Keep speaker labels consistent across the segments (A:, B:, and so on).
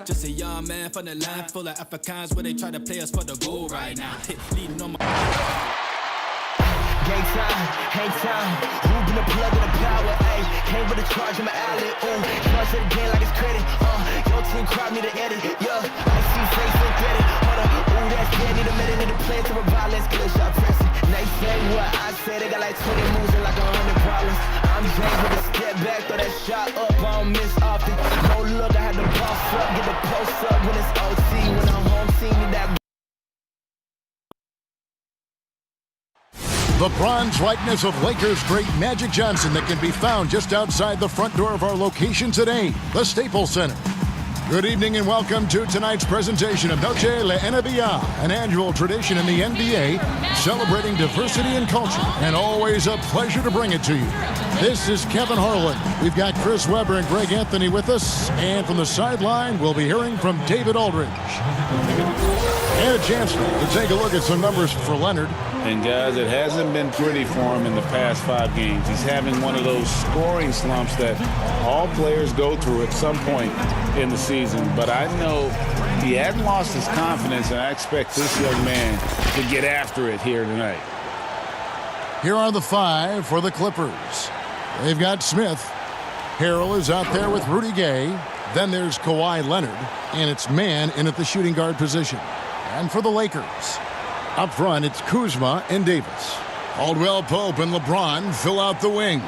A: Just a young man from the land full of Africans where they try to play us for the goal right now. Leading on my
B: game time, hang time. Who been the plug in the power? Ayy, came with a charge in my alley. Ooh, charge it again like it's credit. Your team crowd me to edit. Yeah, I see face and credit. Hold up, ooh, that's dead. Need a minute in the plan to revive. Let's get a shot pressing. They say what I say. They got like 20 moves and like 100 problems. I'm James with a step back, throw that shot up. I don't miss often. No look, I had to boss up, get the post up when it's OT. When I'm home, see me that.
C: The bronze likeness of Lakers great Magic Johnson that can be found just outside the front door of our location today, the Staples Center. Good evening and welcome to tonight's presentation of Noche La NBA, an annual tradition in the NBA celebrating diversity and culture, and always a pleasure to bring it to you. This is Kevin Harlan. We've got Chris Webber and Greg Anthony with us, and from the sideline, we'll be hearing from David Aldridge. And a chance to take a look at some numbers for Leonard.
D: And guys, it hasn't been pretty for him in the past 5 games. He's having one of those scoring slumps that all players go through at some point in the season. But I know he hadn't lost his confidence, and I expect this young man to get after it here tonight.
C: Here are the 5 for the Clippers. They've got Smith. Harrell is out there with Rudy Gay. Then there's Kawhi Leonard, and it's man in at the shooting guard position. And for the Lakers, up front, it's Kuzma and Davis. Caldwell Pope and LeBron fill out the wings.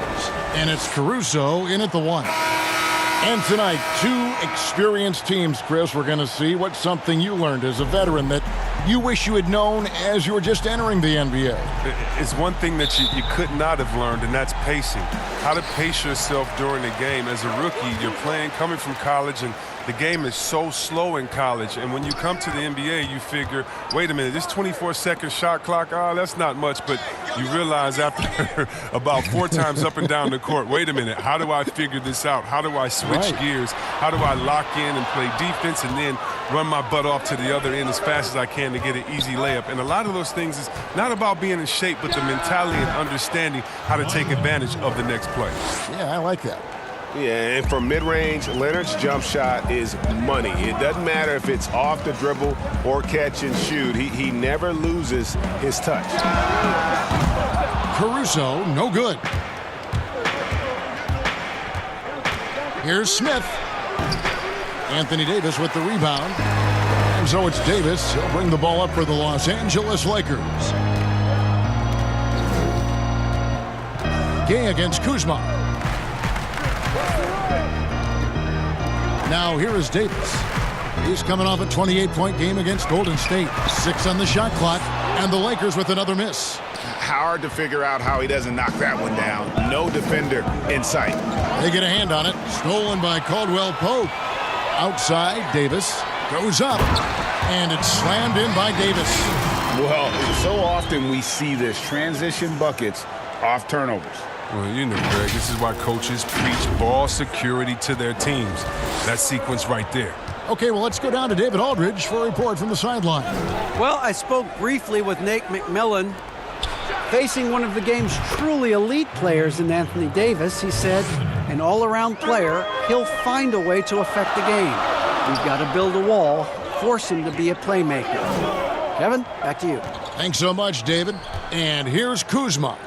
C: And it's Caruso in at the 1. And tonight, 2 experienced teams, Chris. We're going to see what's something you learned as a veteran that you wish you had known as you were just entering the NBA.
E: It's one thing that you could not have learned, and that's pacing. How to pace yourself during the game. As a rookie, you're playing, coming from college, and the game is so slow in college. And when you come to the NBA, you figure, wait a minute, this 24-second shot clock, that's not much. But you realize after about 4 times up and down the court, wait a minute, how do I figure this out? How do I switch gears? How do I lock in and play defense and then run my butt off to the other end as fast as I can to get an easy layup? And a lot of those things is not about being in shape, but the mentality and understanding how to take advantage of the next play.
C: Yeah, I like that.
F: Yeah, and from mid-range, Leonard's jump shot is money. It doesn't matter if it's off the dribble or catch and shoot. He never loses his touch.
C: Caruso, no good. Here's Smith. Anthony Davis with the rebound. And so it's Davis. He'll bring the ball up for the Los Angeles Lakers. Gay against Kuzma. Now here is Davis. He's coming off a 28-point game against Golden State. 6 on the shot clock, and the Lakers with another miss.
F: Hard to figure out how he doesn't knock that one down. No defender in sight.
C: They get a hand on it. Stolen by Caldwell Pope. Outside, Davis goes up, and it's slammed in by Davis.
D: Well, so often we see this transition buckets off turnovers.
E: Well, you know, Greg, this is why coaches preach ball security to their teams. That sequence right there.
C: Okay, well, let's go down to David Aldridge for a report from the sideline.
G: Well, I spoke briefly with Nate McMillan. Facing one of the game's truly elite players in Anthony Davis, he said, an all-around player, he'll find a way to affect the game. We've got to build a wall, force him to be a playmaker. Kevin, back to you.
C: Thanks so much, David. And here's Kuzma.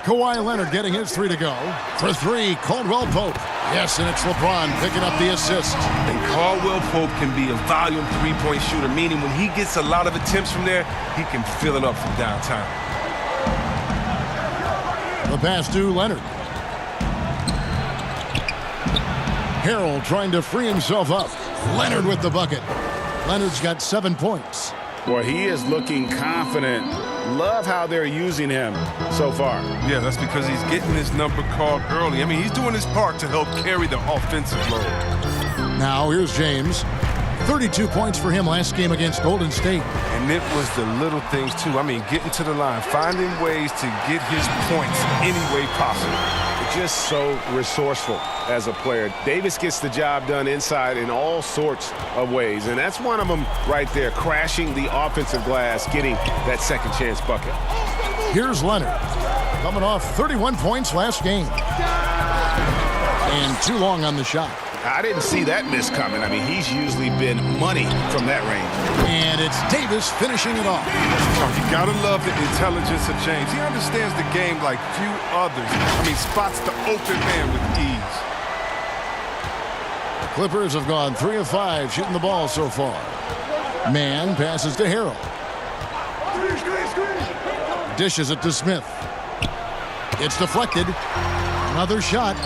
C: Kawhi Leonard getting his 3 to go. For 3, Caldwell Pope. Yes, and it's LeBron picking up the assist.
E: And Caldwell Pope can be a volume 3-point shooter, meaning when he gets a lot of attempts from there, he can fill it up from downtown.
C: The pass to Leonard. Harrell trying to free himself up. Leonard with the bucket. Leonard's got 7 points.
D: Boy, he is looking confident. Love how they're using him so far.
E: Yeah, that's because he's getting his number called early. I mean, he's doing his part to help carry the offensive load.
C: Now here's James. 32 points for him last game against Golden State.
E: And it was the little things, too. I mean, getting to the line, finding ways to get his points any way possible.
F: Just so resourceful as a player. Davis gets the job done inside in all sorts of ways, and that's one of them right there, crashing the offensive glass, getting that second chance bucket.
C: Here's Leonard. coming off 31 points last game. And too long on the shot.
F: I didn't see that miss coming. I mean, he's usually been money from that range.
C: And it's Davis finishing it off.
E: Oh, you gotta love the intelligence of James. He understands the game like few others. I mean, spots the open man with ease.
C: The Clippers have gone 3 of 5 shooting the ball so far. Man passes to Harrell. Dishes it to Smith. It's deflected. Another shot.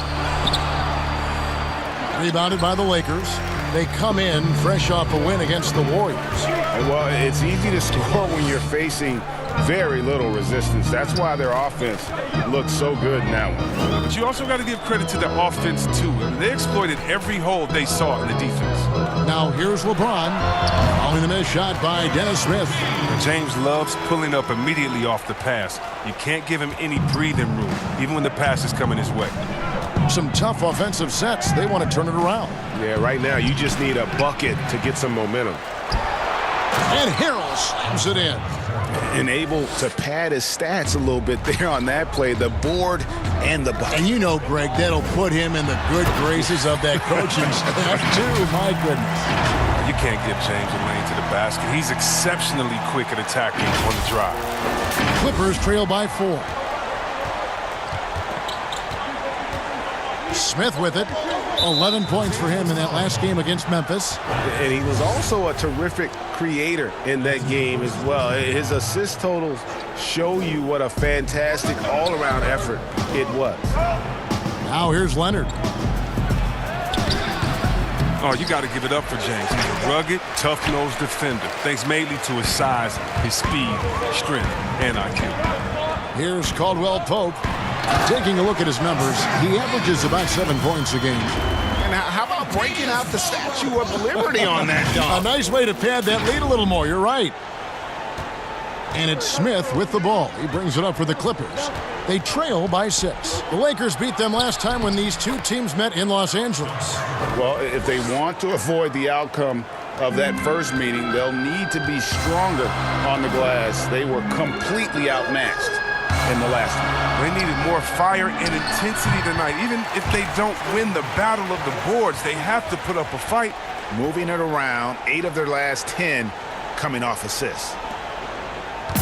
C: Rebounded by the Lakers. They come in fresh off a win against the Warriors.
F: Well, it's easy to score when you're facing very little resistance. That's why their offense looks so good in that one.
E: But you also got to give credit to the offense, too. I mean, they exploited every hole they saw in the defense.
C: Now here's LeBron. Following the missed shot by Dennis Smith.
E: James loves pulling up immediately off the pass. You can't give him any breathing room, even when the pass is coming his way.
C: Some tough offensive sets. They want to turn it around.
F: Yeah, right now you just need a bucket to get some momentum.
C: And Harrell slams it in.
F: And able to pad his stats a little bit there on that play, the board and the bucket.
C: And you know, Greg, that'll put him in the good graces of that coaching staff, too. My goodness.
E: You can't give James a lane to the basket. He's exceptionally quick at attacking on the drive.
C: Clippers trail by 4. Smith with it. 11 points for him in that last game against Memphis.
F: And he was also a terrific creator in that game as well. His assist totals show you what a fantastic all-around effort it was.
C: Now here's Leonard.
E: Oh, you got to give it up for James. He's a rugged, tough-nosed defender, thanks mainly to his size, his speed, strength, and IQ.
C: Here's Caldwell Pope. Taking a look at his numbers, he averages about 7 points a game.
F: And how about breaking out the Statue of Liberty on that dunk?
C: A nice way to pad that lead a little more, you're right. And it's Smith with the ball. He brings it up for the Clippers. They trail by 6. The Lakers beat them last time when these two teams met in Los Angeles.
F: Well, if they want to avoid the outcome of that first meeting, they'll need to be stronger on the glass. They were completely outmatched in the last one.
E: They needed more fire and intensity tonight. Even if they don't win the battle of the boards, they have to put up a fight.
F: Moving it around, 8 of their last 10 coming off assists.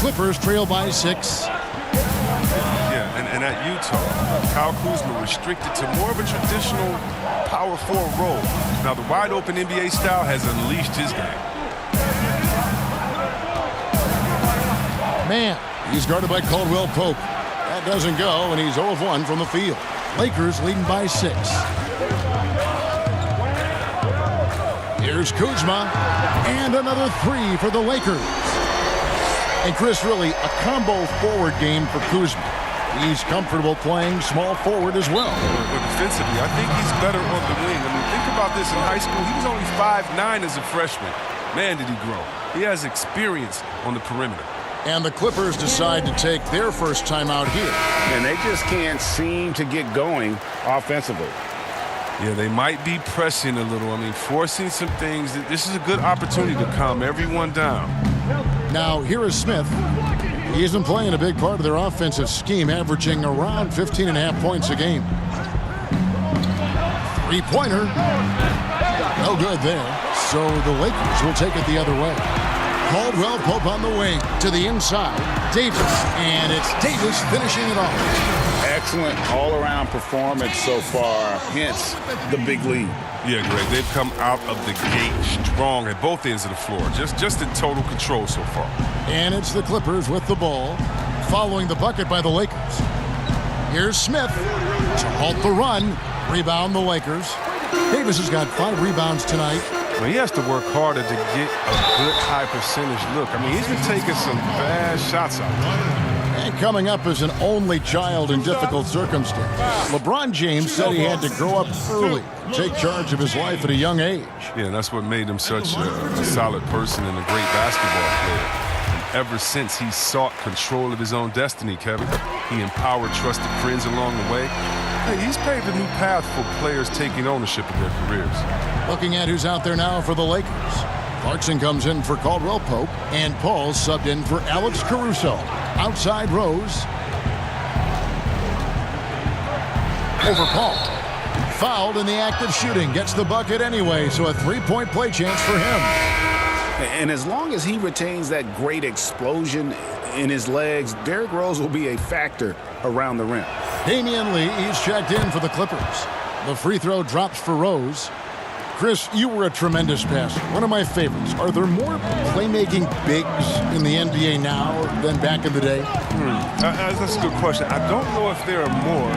C: Clippers trail by 6.
E: Yeah, and at Utah, Kyle Kuzma restricted to more of a traditional power forward role. Now the wide open NBA style has unleashed his game.
C: Man, he's guarded by Caldwell Pope. That doesn't go, and he's 0 of 1 from the field. Lakers leading by 6. Here's Kuzma, and another 3 for the Lakers. And Chris, really a combo forward game for Kuzma. He's comfortable playing small forward as well.
E: But defensively, I think he's better on the wing. I mean, think about this in high school. He was only 5'9" as a freshman. Man, did he grow. He has experience on the perimeter.
C: And the Clippers decide to take their first time out here.
F: And they just can't seem to get going offensively.
E: Yeah, they might be pressing a little. I mean, forcing some things. This is a good opportunity to calm everyone down.
C: Now, here is Smith. He's been playing a big part of their offensive scheme, averaging around 15.5 points a game. 3-pointer. No good there. So the Lakers will take it the other way. Caldwell Pope on the wing to the inside. Davis, and it's Davis finishing it off.
F: Excellent all-around performance so far, hence the big lead.
E: Yeah, Greg, they've come out of the gate strong at both ends of the floor. Just in total control so far.
C: And it's the Clippers with the ball, following the bucket by the Lakers. Here's Smith to halt the run. Rebound the Lakers. Davis has got 5 rebounds tonight.
E: Well, he has to work harder to get a good high percentage look. I mean, he's been taking some bad shots out there.
C: And coming up as an only child in difficult circumstances, LeBron James said he had to grow up early, take charge of his life at a young age.
E: Yeah, and that's what made him such a solid person and a great basketball player. And ever since he sought control of his own destiny, Kevin, he empowered trusted friends along the way. Hey, he's paved a new path for players taking ownership of their careers.
C: Looking at who's out there now for the Lakers. Clarkson comes in for Caldwell Pope, and Paul subbed in for Alex Caruso. Outside Rose. over Paul. Fouled in the act of shooting. Gets the bucket anyway, so a three-point play chance for him.
F: And as long as he retains that great explosion in his legs, Derrick Rose will be a factor around the rim.
C: Damian Lee, he's checked in for the Clippers. The free throw drops for Rose. Chris, you were a tremendous passer. One of my favorites. Are there more playmaking bigs in the NBA now than back in the day?
E: That's a good question. I don't know if there are more,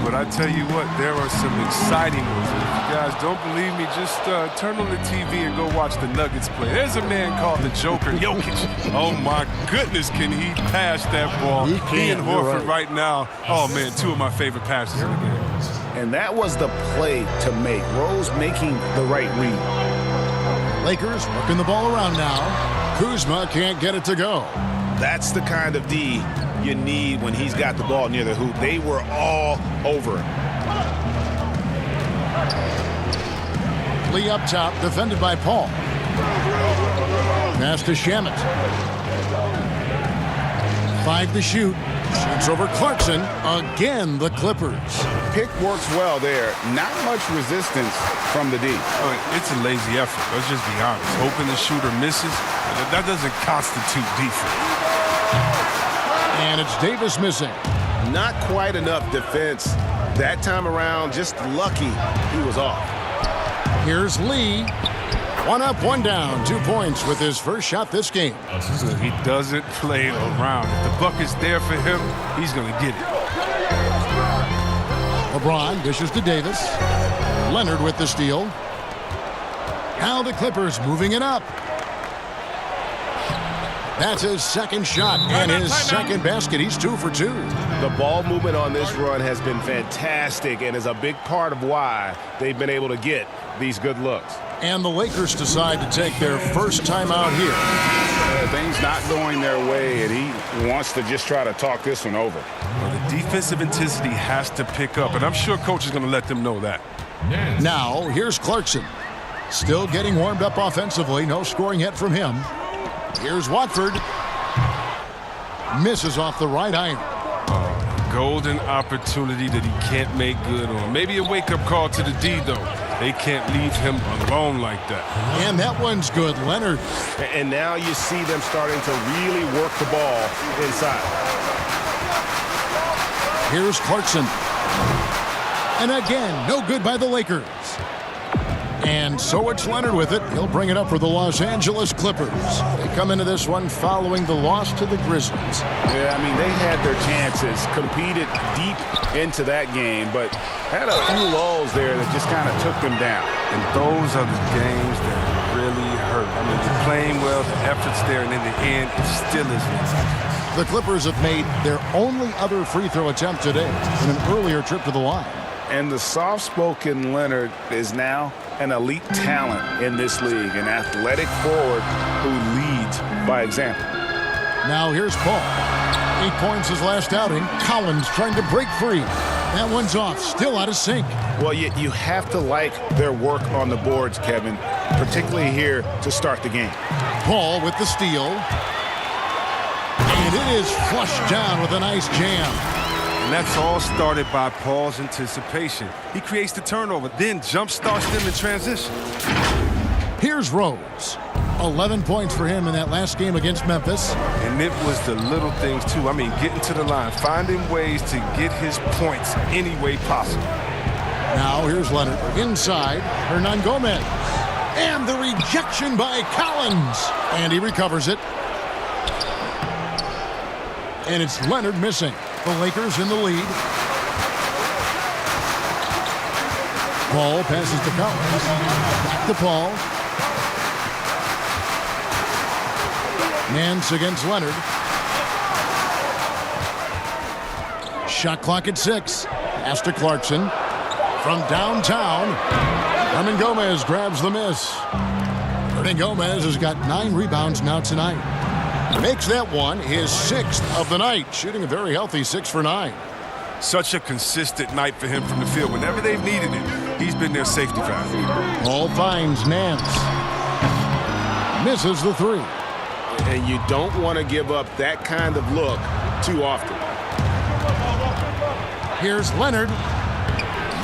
E: but I tell you what, there are some exciting ones. If you guys don't believe me, just turn on the TV and go watch the Nuggets play. There's a man called the Joker, Jokic. Oh, my goodness, can he pass that ball? He and Horford right now, oh, man, two of my favorite passes in the game.
F: And that was the play to make. Rose making the right read.
C: Lakers working the ball around now. Kuzma can't get it to go.
F: That's the kind of D you need when he's got the ball near the hoop. They were all over him.
C: Lee up top, defended by Paul. Pass to Shamet. 5 to shoot. Shoots over Clarkson. Again, the Clippers.
F: Pick works well there. Not much resistance from the D.
E: It's a lazy effort. Let's just be honest. Hoping the shooter misses, that doesn't constitute defense.
C: And it's Davis missing.
F: Not quite enough defense that time around. Just lucky he was off.
C: Here's Lee. 1 up, 1 down. 2 points with his first shot this game.
E: He doesn't play around. If the bucket's there for him, he's going to get it.
C: LeBron dishes to Davis. Leonard with the steal. Now the Clippers moving it up. That's his second shot and his second basket. He's 2 for 2.
F: The ball movement on this run has been fantastic and is a big part of why they've been able to get these good looks.
C: And the Lakers decide to take their first time out here.
F: Things not going their way, and he wants to just try to talk this one over.
E: Well, the defensive intensity has to pick up, and I'm sure coach is going to let them know that.
C: Now, here's Clarkson. Still getting warmed up offensively. No scoring yet from him. Here's Watford. Misses off the right iron.
E: Golden opportunity that he can't make good on. Maybe a wake-up call to the D, though. They can't leave him alone like that.
C: And that one's good, Leonard.
F: And now you see them starting to really work the ball inside.
C: Here's Clarkson. And again, no good by the Lakers. And so it's Leonard with it. He'll bring it up for the Los Angeles Clippers. They come into this one following the loss to the Grizzlies.
F: Yeah, I mean, they had their chances, competed deep into that game, but had a few lulls there that just kind of took them down.
E: And those are the games that really hurt. I mean, you're playing well, the effort's there, and in the end, it still isn't.
C: The Clippers have made their only other free throw attempt today in an earlier trip to the line.
F: And the soft-spoken Leonard is now an elite talent in this league, an athletic forward who leads by example.
C: Now here's Paul. 8 points his last outing. Collins trying to break free. That one's off, still out of sync.
F: Well, you have to like their work on the boards, Kevin, particularly here to start the game.
C: Paul with the steal. And it is flushed down with a nice jam.
E: And that's all started by Paul's anticipation. He creates the turnover, then jump-starts them in transition.
C: Here's Rose. 11 points for him in that last game against Memphis.
E: And it was the little things, too. I mean, getting to the line, finding ways to get his points any way possible.
C: Now here's Leonard. Inside, Hernan Gomez. And the rejection by Collins. And he recovers it. And it's Leonard missing. The Lakers in the lead. Paul passes to Collins. Back to Paul. Nance against Leonard. Shot clock at 6. Pass to Clarkson. From downtown, Hernan Gomez grabs the miss. Hernan Gomez has got 9 rebounds now tonight. Makes that one his 6th of the night, shooting a very healthy 6 for 9.
E: Such a consistent night for him from the field. Whenever they've needed it, he's been their safety valve.
C: Paul finds Nance. Misses the 3.
F: And you don't want to give up that kind of look too often.
C: Here's Leonard.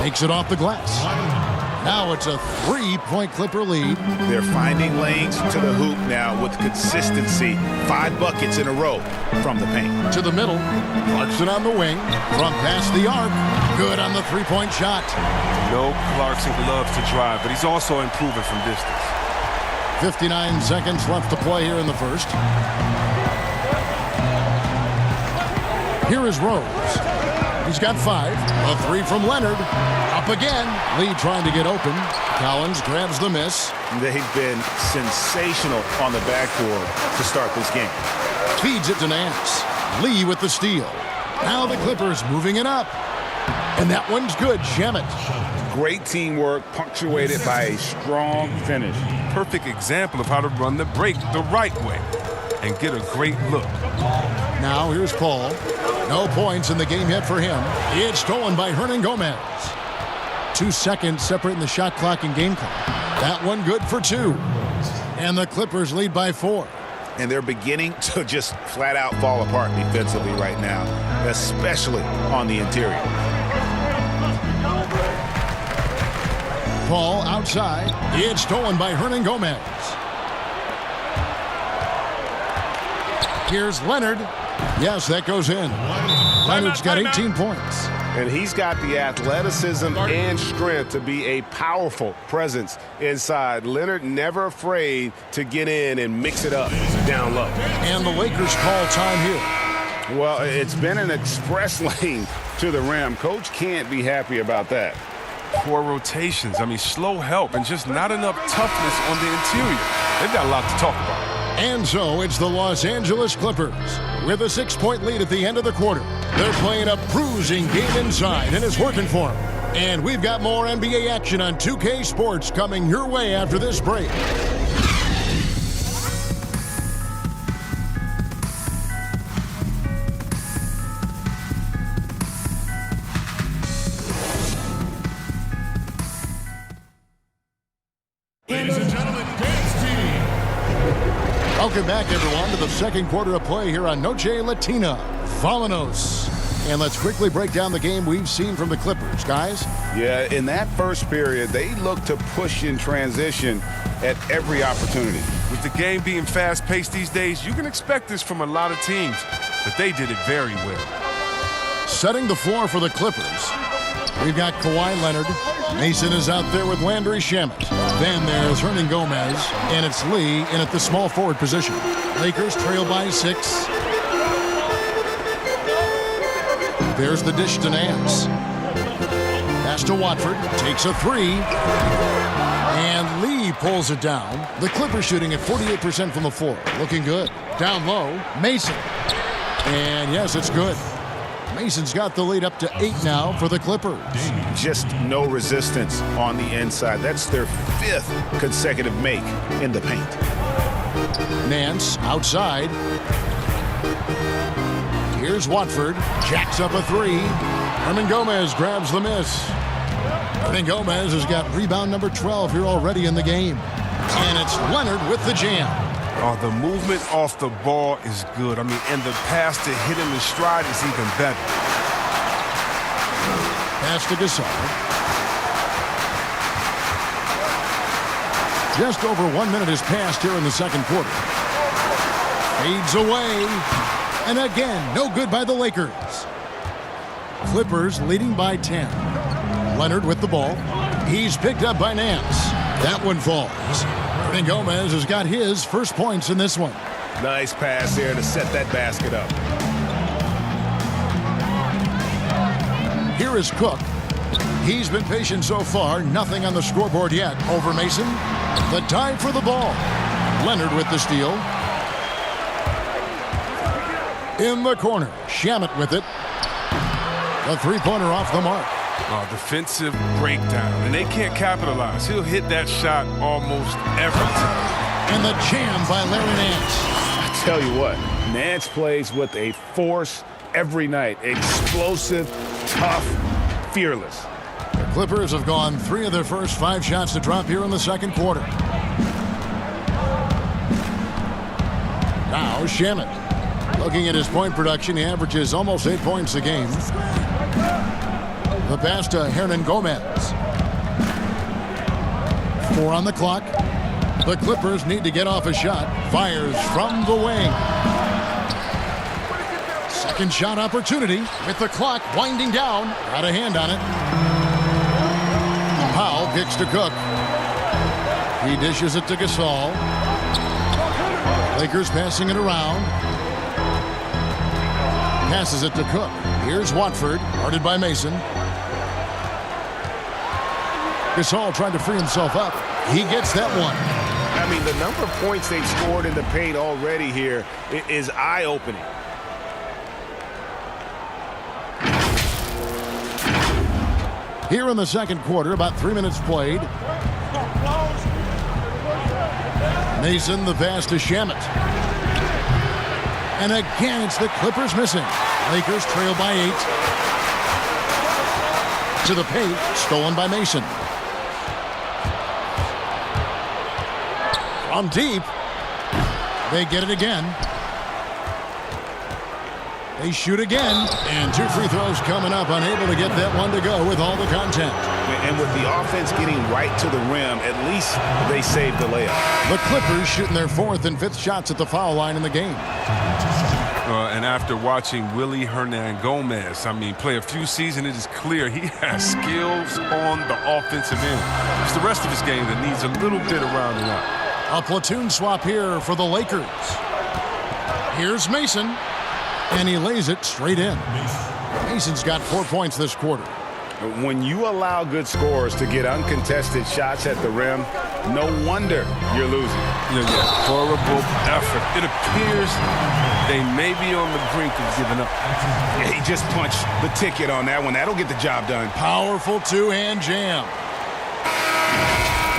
C: Makes it off the glass. Now it's a 3-point Clipper lead.
F: They're finding lanes to the hoop now with consistency. 5 buckets in a row from the paint.
C: To the middle. Clarkson on the wing. From past the arc. Good on the 3-point shot.
E: No, Clarkson loves to drive, but he's also improving from distance.
C: 59 seconds left to play here in the first. Here is Rose. He's got 5. A 3 from Leonard. Up again. Lee trying to get open. Collins grabs the miss.
F: They've been sensational on the backboard to start this game.
C: Feeds it to Nance. Lee with the steal. Now the Clippers moving it up. And that one's good. Shamet.
F: Great teamwork punctuated by a strong finish.
E: Perfect example of how to run the break the right way and get a great look.
C: Now here's Paul. No points in the game yet for him. It's stolen by Hernan Gomez. 2 seconds separating the shot clock and game clock. That one good for 2. And the Clippers lead by 4.
F: And they're beginning to just flat out fall apart defensively right now, especially on the interior.
C: Paul outside. It's stolen by Hernan Gomez. Here's Leonard. Yes, that goes in. Leonard's got 18 points.
F: And he's got the athleticism and strength to be a powerful presence inside. Leonard never afraid to get in and mix it up down low.
C: And the Lakers call time here.
F: Well, it's been an express lane to the rim. Coach can't be happy about that.
E: 4 rotations. I mean, slow help and just not enough toughness on the interior. They've got a lot to talk about.
C: And so it's the Los Angeles Clippers with a 6-point lead at the end of the quarter. They're playing a bruising game inside, and it's working for them. And we've got more NBA action on 2K Sports coming your way after this break. Welcome back, everyone, to the second quarter of play here on Noche Latina. Vámonos. And let's quickly break down the game we've seen from the Clippers, guys.
F: Yeah, in that first period, they looked to push in transition at every opportunity.
E: With the game being fast-paced these days, you can expect this from a lot of teams, but they did it very well.
C: Setting the floor for the Clippers, we've got Kawhi Leonard. Mason is out there with Landry Shamet. Then there's Hernan Gomez, and it's Lee in at the small forward position. Lakers trail by 6. There's the dish to Nance. Pass to Watford, takes a 3. And Lee pulls it down. The Clippers shooting at 48% from the floor. Looking good. Down low, Mason. And yes, it's good. Mason's got the lead up to 8 now for the Clippers.
F: Just no resistance on the inside. That's their 5th consecutive make in the paint.
C: Nance outside. Here's Watford. Jacks up a 3. Hernan Gomez grabs the miss. Hernan Gomez has got rebound number 12 here already in the game. And it's Leonard with the jam.
E: Oh, the movement off the ball is good. I mean, and the pass to hit him in stride is even better.
C: Pass to Gasol. Just over 1 minute has passed here in the second quarter. Fades away. And again, no good by the Lakers. Clippers leading by 10. Leonard with the ball. He's picked up by Nance. That one falls. Hernan Gomez has got his first points in this one.
F: Nice pass there to set that basket up.
C: Here is Cook. He's been patient so far. Nothing on the scoreboard yet. Over Mason. The dive for the ball. Leonard with the steal. In the corner. Shamet with it. The three-pointer off the mark.
E: Defensive breakdown, and they can't capitalize. He'll hit that shot almost every time.
C: And the jam by Larry Nance.
F: I tell you what, Nance plays with a force every night. Explosive, tough, fearless.
C: The Clippers have gone 3 of their first 5 shots to drop here in the second quarter. Now Shamet. Looking at his point production, he averages almost 8 points a game. The pass to Hernan Gomez. 4 on the clock. The Clippers need to get off a shot. Fires from the wing. Second shot opportunity with the clock winding down. Got a hand on it. Powell kicks to Cook. He dishes it to Gasol. Lakers passing it around. Passes it to Cook. Here's Watford, guarded by Mason. Gasol trying to free himself up. He gets that one.
F: I mean, the number of points they've scored in the paint already here is eye-opening.
C: Here in the second quarter, about 3 minutes played. Mason, the pass to Shamet. And again, it's the Clippers missing. Lakers trail by 8. To the paint, stolen by Mason. From deep, they get it again. They shoot again, and 2 free throws coming up, unable to get that one to go with all the contact.
F: And with the offense getting right to the rim, at least they saved the layup.
C: The Clippers shooting their 4th and 5th shots at the foul line in the game.
E: And after watching Willie Hernan Gomez, play a few seasons, it is clear he has skills on the offensive end. It's the rest of his game that needs a little bit of rounding out.
C: A platoon swap here for the Lakers. Here's Mason, and he lays it straight in. Mason's got 4 points this quarter.
F: When you allow good scorers to get uncontested shots at the rim, no wonder you're losing.
E: Horrible effort. It appears they may be on the brink of giving up.
F: Yeah, he just punched the ticket on that one. That'll get the job done.
C: Powerful 2-hand jam.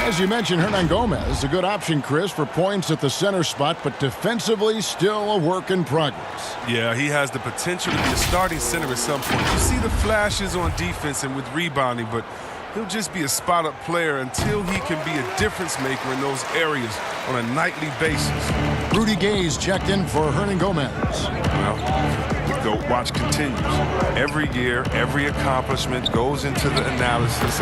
C: As you mentioned, Hernan Gomez, a good option, Chris, for points at the center spot, but defensively still a work in progress.
E: Yeah, he has the potential to be a starting center at some point. You see the flashes on defense and with rebounding, but he'll just be a spot-up player until he can be a difference maker in those areas on a nightly basis.
C: Rudy Gay's checked in for Hernan Gomez.
E: Well, the GOAT watch continues. Every year, every accomplishment goes into the analysis.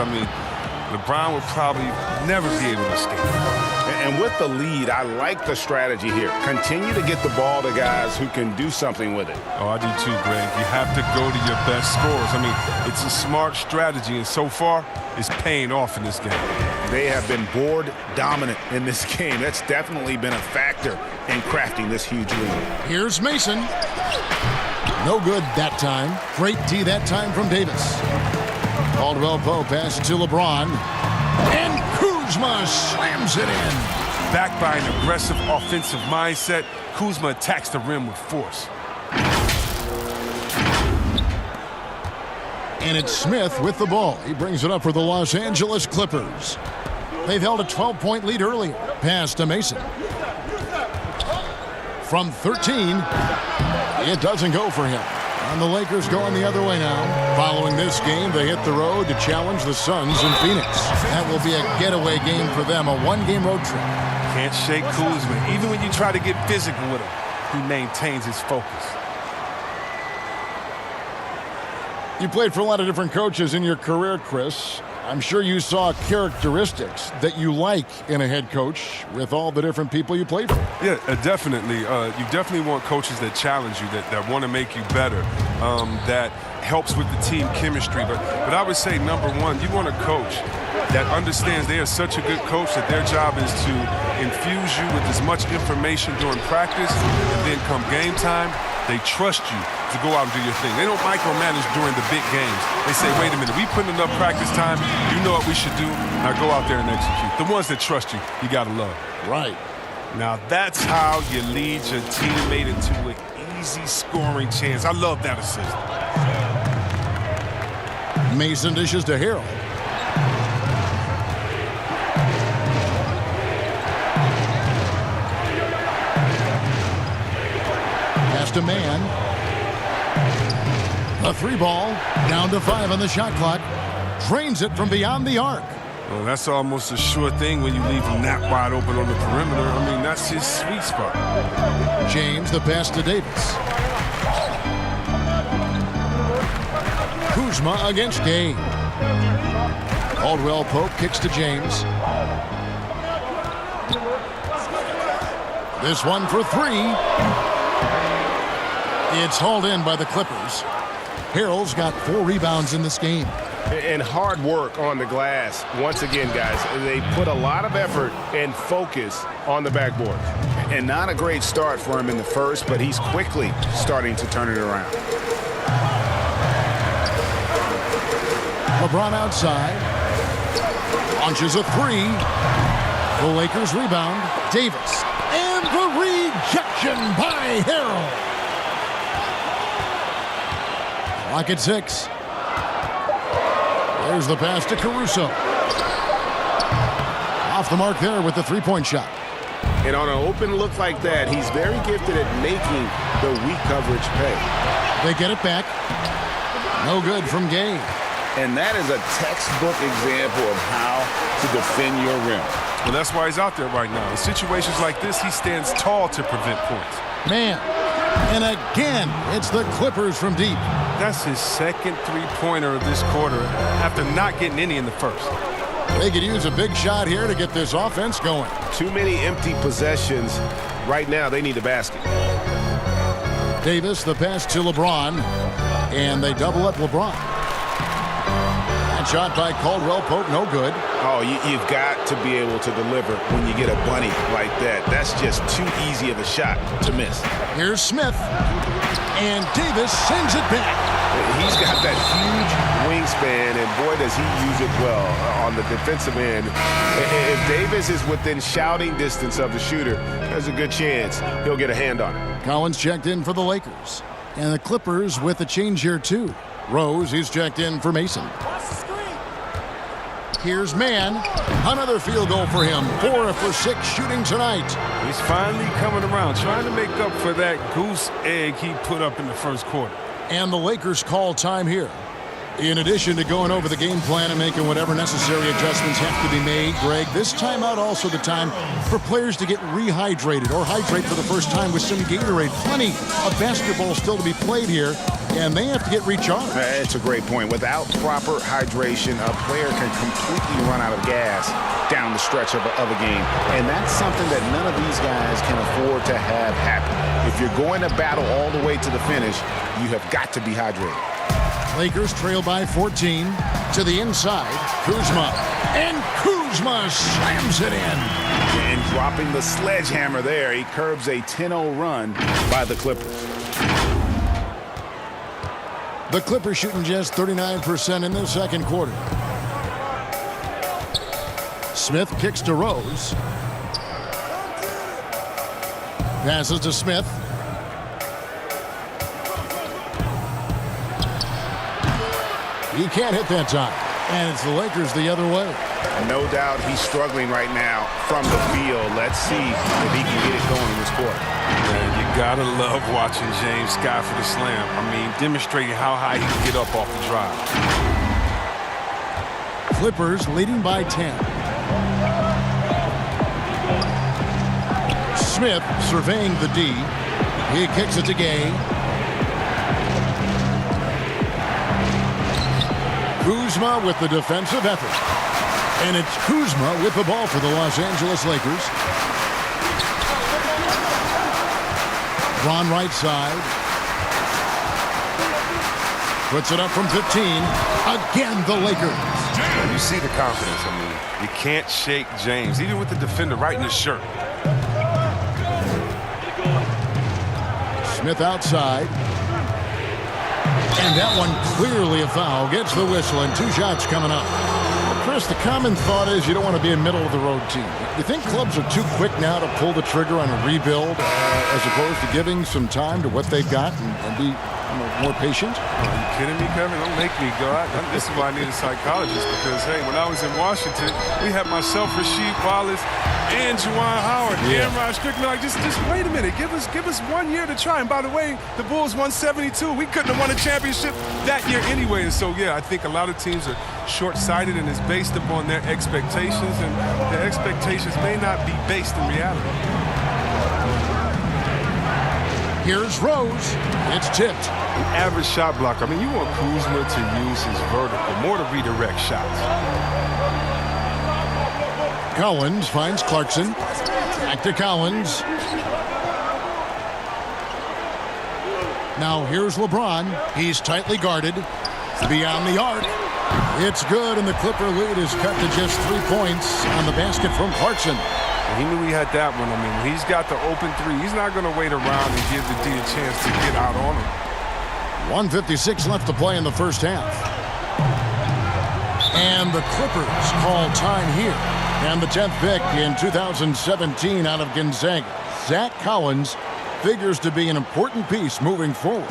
E: LeBron will probably never be able to escape.
F: And with the lead, I like the strategy here. Continue to get the ball to guys who can do something with it.
E: Oh, I do too, Greg. You have to go to your best scorers. It's a smart strategy, and so far, it's paying off in this game.
F: They have been board dominant in this game. That's definitely been a factor in crafting this huge lead.
C: Here's Mason. No good that time. Great D that time from Davis. Caldwell Pope passes to LeBron. And Kuzma slams it in.
E: Backed by an aggressive offensive mindset, Kuzma attacks the rim with force.
C: And it's Smith with the ball. He brings it up for the Los Angeles Clippers. They've held a 12-point lead earlier. Pass to Mason. From 13, it doesn't go for him. And the Lakers going the other way now. Following this game, they hit the road to challenge the Suns in Phoenix. That will be a getaway game for them, a 1-game road trip.
E: Can't shake Kuzma. Even when you try to get physical with him, he maintains his focus.
C: You played for a lot of different coaches in your career, Chris. I'm sure you saw characteristics that you like in a head coach with all the different people you played for.
E: Yeah, definitely. You definitely want coaches that challenge you, that want to make you better, that helps with the team chemistry. But I would say, number one, you want a coach that understands they are such a good coach that their job is to infuse you with as much information during practice, and then come game time, they trust you to go out and do your thing. They don't micromanage during the big games. They say, wait a minute, we put enough practice time, you know what we should do, now go out there and execute. The ones that trust you, you got to love.
C: Right.
E: Now that's how you lead your teammate into an easy scoring chance. I love that assist.
C: Mason dishes to Harrell. Pass to Man. A 3-ball, down to 5 on the shot clock. Drains it from beyond the arc.
E: Well, that's almost a sure thing when you leave him that wide open on the perimeter. That's his sweet spot. James,
C: the pass to Davis. Kuzma against Gay. Caldwell Pope kicks to James. This one for three. It's hauled in by the Clippers. Harrell's got 4 rebounds in this game.
H: And hard work on the glass. Once again, guys, they put a lot of effort and focus on the backboard.
F: And not a great start for him in the first, but he's quickly starting to turn it around.
C: LeBron outside. Launches a 3. The Lakers rebound. Davis. And the rejection by Harrell. Clock at 6. There's the pass to Caruso. Off the mark there with the three-point shot.
H: And on an open look like that, he's very gifted at making the weak coverage pay.
C: They get it back. No good from Gay.
F: And that is a textbook example of how to defend your rim.
E: Well, that's why he's out there right now. In situations like this, he stands tall to prevent points.
C: Man. And again, it's the Clippers from deep.
E: That's his second three-pointer of this quarter after not getting any in the first.
C: They could use a big shot here to get this offense going.
H: Too many empty possessions. Right now, they need a basket.
C: Davis, the pass to LeBron, and they double up LeBron. That shot by Caldwell Pope, no good.
H: Oh, you've got to be able to deliver when you get a bunny like that. That's just too easy of a shot to miss.
C: Here's Smith, and Davis sends it back.
H: He's got that huge wingspan, and boy, does he use it well on the defensive end. If Davis is within shouting distance of the shooter, there's a good chance he'll get a hand on it.
C: Collins checked in for the Lakers, and the Clippers with a change here too. Rose, he's checked in for Mason. Here's Mann. Another field goal for him. 4 for 6 shooting tonight.
E: He's finally coming around, trying to make up for that goose egg he put up in the first quarter.
C: And the Lakers call time here. In addition to going over the game plan and making whatever necessary adjustments have to be made, Greg, this timeout also the time for players to get rehydrated or hydrate for the first time with some Gatorade. Plenty of basketball still to be played here, and they have to get recharged.
F: That's a great point. Without proper hydration, a player can completely run out of gas down the stretch of a game. And that's something that none of these guys can afford to have happen. If you're going to battle all the way to the finish, you have got to be hydrated.
C: Lakers trail by 14 to the inside. Kuzma. And Kuzma slams it in.
F: And dropping the sledgehammer there, he curbs a 10-0 run by the Clippers.
C: The Clippers shooting just 39% in the second quarter. Smith kicks to Rose. Passes to Smith. He can't hit that time. And it's the Lakers the other way.
F: No doubt he's struggling right now from the field. Let's see if he can get it going in this quarter.
E: Man, you gotta love watching James Scott for the slam. I mean, demonstrating how high he can get up off the drive.
C: Clippers leading by 10. Smith surveying the D. He kicks it to Gay. Kuzma with the defensive effort. And it's Kuzma with the ball for the Los Angeles Lakers. Ron right side. Puts it up from 15. Again, the Lakers.
E: You see the confidence. I mean, you can't shake James, even with the defender right in his shirt.
C: Smith outside. And that one clearly a foul. Gets the whistle, and 2 shots coming up. Chris, the common thought is you don't want to be a middle-of-the-road team. You think clubs are too quick now to pull the trigger on a rebuild as opposed to giving some time to what they've got and be more patient?
E: Are you kidding me, Kevin? Don't make me go out. This is why I need a psychologist because, hey, when I was in Washington, we had myself, Rasheed Wallace, and Juwan Howard, and Rod Strickland. Like, just wait a minute. Give us 1 year to try. And by the way, the Bulls won 72. We couldn't have won a championship that year anyway. And so, yeah, I think a lot of teams are short-sighted and it's based upon their expectations, and their expectations may not be based in reality.
C: Here's Rose. It's tipped.
E: An average shot blocker. I mean, you want Kuzma to use his vertical, more to redirect shots.
C: Collins finds Clarkson. Back to Collins. Now here's LeBron. He's tightly guarded. Beyond the arc. It's good, and the Clipper lead is cut to just 3 points on the basket from Clarkson.
E: He knew he had that one. I mean, when he's got the open three, he's not going to wait around and give the D a chance to get out on him.
C: 1:56 left to play in the first half. And the Clippers call time here. And the 10th pick in 2017 out of Gonzaga, Zach Collins, figures to be an important piece moving forward.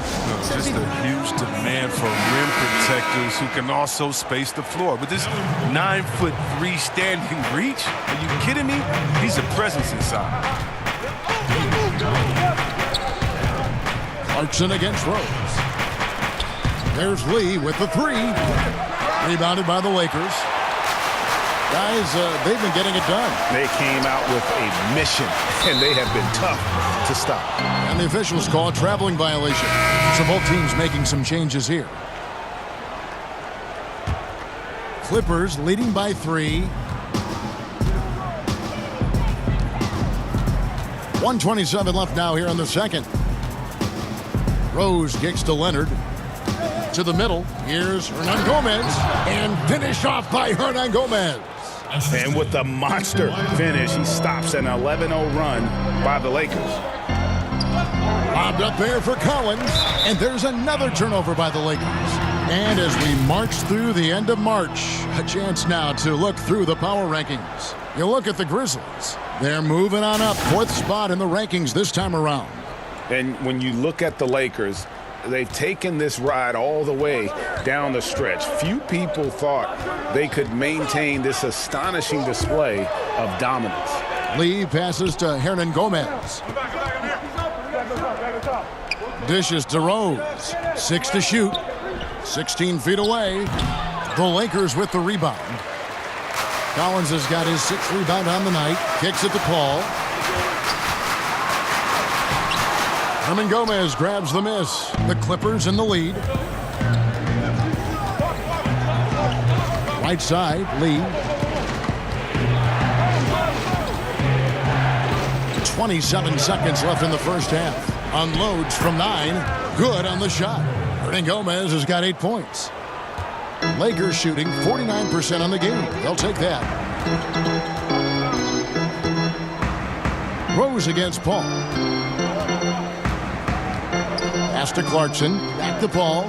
E: Just a huge demand for rim protectors who can also space the floor. But this 9'3" standing reach, are you kidding me? He's a presence inside.
C: Clarkson against Rose. There's Lee with the three. Rebounded by the Lakers. Guys, they've been getting it done.
H: They came out with a mission, and they have been tough to stop.
C: And the officials call a traveling violation. So both teams making some changes here. Clippers leading by 3. 1:27 left now here in the second. Rose kicks to Leonard. To the middle. Here's Hernan Gomez. And finished off by Hernan Gomez.
H: And with the monster finish, he stops an 11-0 run by the Lakers.
C: Lobbed up there for Collins. And there's another turnover by the Lakers. And as we march through the end of March, a chance now to look through the power rankings. You look at the Grizzlies. They're moving on up, 4th spot in the rankings this time around.
H: And when you look at the Lakers, they've taken this ride all the way down the stretch. Few people thought they could maintain this astonishing display of dominance.
C: Lee passes to Hernan Gomez. Dishes to Rose. 6 to shoot. 16 feet away. The Lakers with the rebound. Collins has got his 6th rebound on the night. Kicks it to Paul. Hernan Gomez grabs the miss. The Clippers in the lead. Right side, Lee. 27 seconds left in the first half. Unloads from 9. Good on the shot. Hernan Gomez has got 8 points. Lakers shooting 49% on the game. They'll take that. Rose against Paul. Pass to Clarkson. Back to Paul.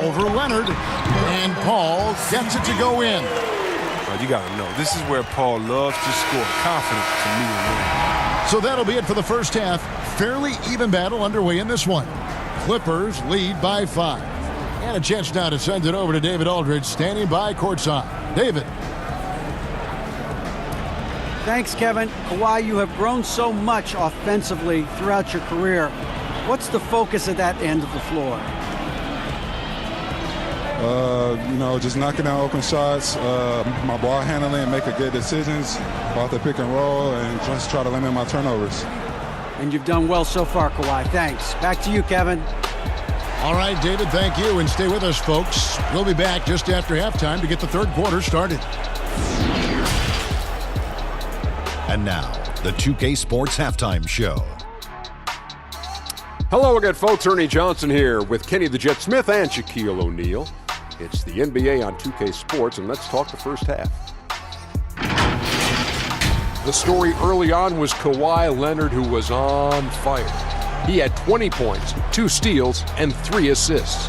C: Over Leonard. And Paul gets it to go in.
E: Well, you got to know, this is where Paul loves to score. Confident to me and win.
C: So that'll be it for the first half. Fairly even battle underway in this one. Clippers lead by 5. And a chance now to send it over to David Aldridge, standing by courtside. David.
G: Thanks, Kevin. Kawhi, you have grown so much offensively throughout your career. What's the focus at that end of the floor?
I: Just knocking down open shots, my ball handling, making good decisions about the pick and roll, and just try to limit my turnovers.
G: And you've done well so far, Kawhi. Thanks. Back to you, Kevin.
C: All right, David, thank you. And stay with us, folks. We'll be back just after halftime to get the third quarter started.
J: And now, the 2K Sports Halftime Show.
K: Hello again, folks. Ernie Johnson here with Kenny the Jet Smith and Shaquille O'Neal. It's the NBA on 2K Sports, and let's talk the first half. The story early on was Kawhi Leonard, who was on fire. He had 20 points, 2 steals, and 3 assists.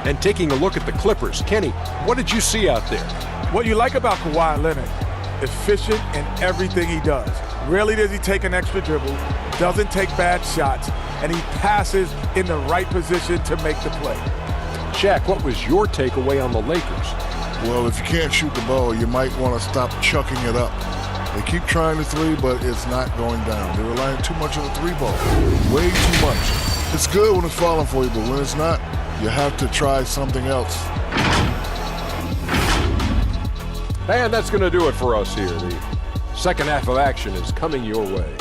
K: And taking a look at the Clippers, Kenny, what did you see out there?
L: What you like about Kawhi Leonard, efficient in everything he does. Rarely does he take an extra dribble, doesn't take bad shots, and he passes in the right position to make the play.
K: Shaq, what was your takeaway on the Lakers?
M: Well, if you can't shoot the ball, you might want to stop chucking it up. They keep trying the three, but it's not going down. They're relying too much on the 3 ball. Way too much. It's good when it's falling for you, but when it's not, you have to try something else.
K: And that's going to do it for us here. The second half of action is coming your way.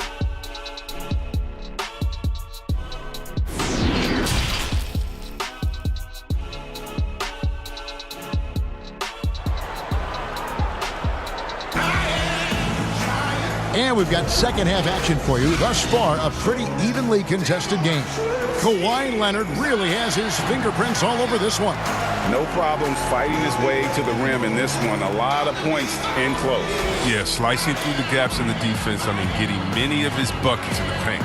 C: And we've got second half action for you. Thus far, a pretty evenly contested game. Kawhi Leonard really has his fingerprints all over this one.
D: No problems fighting his way to the rim in this one. A lot of points in close.
E: Yeah, slicing through the gaps in the defense. I mean, getting many of his buckets in the paint.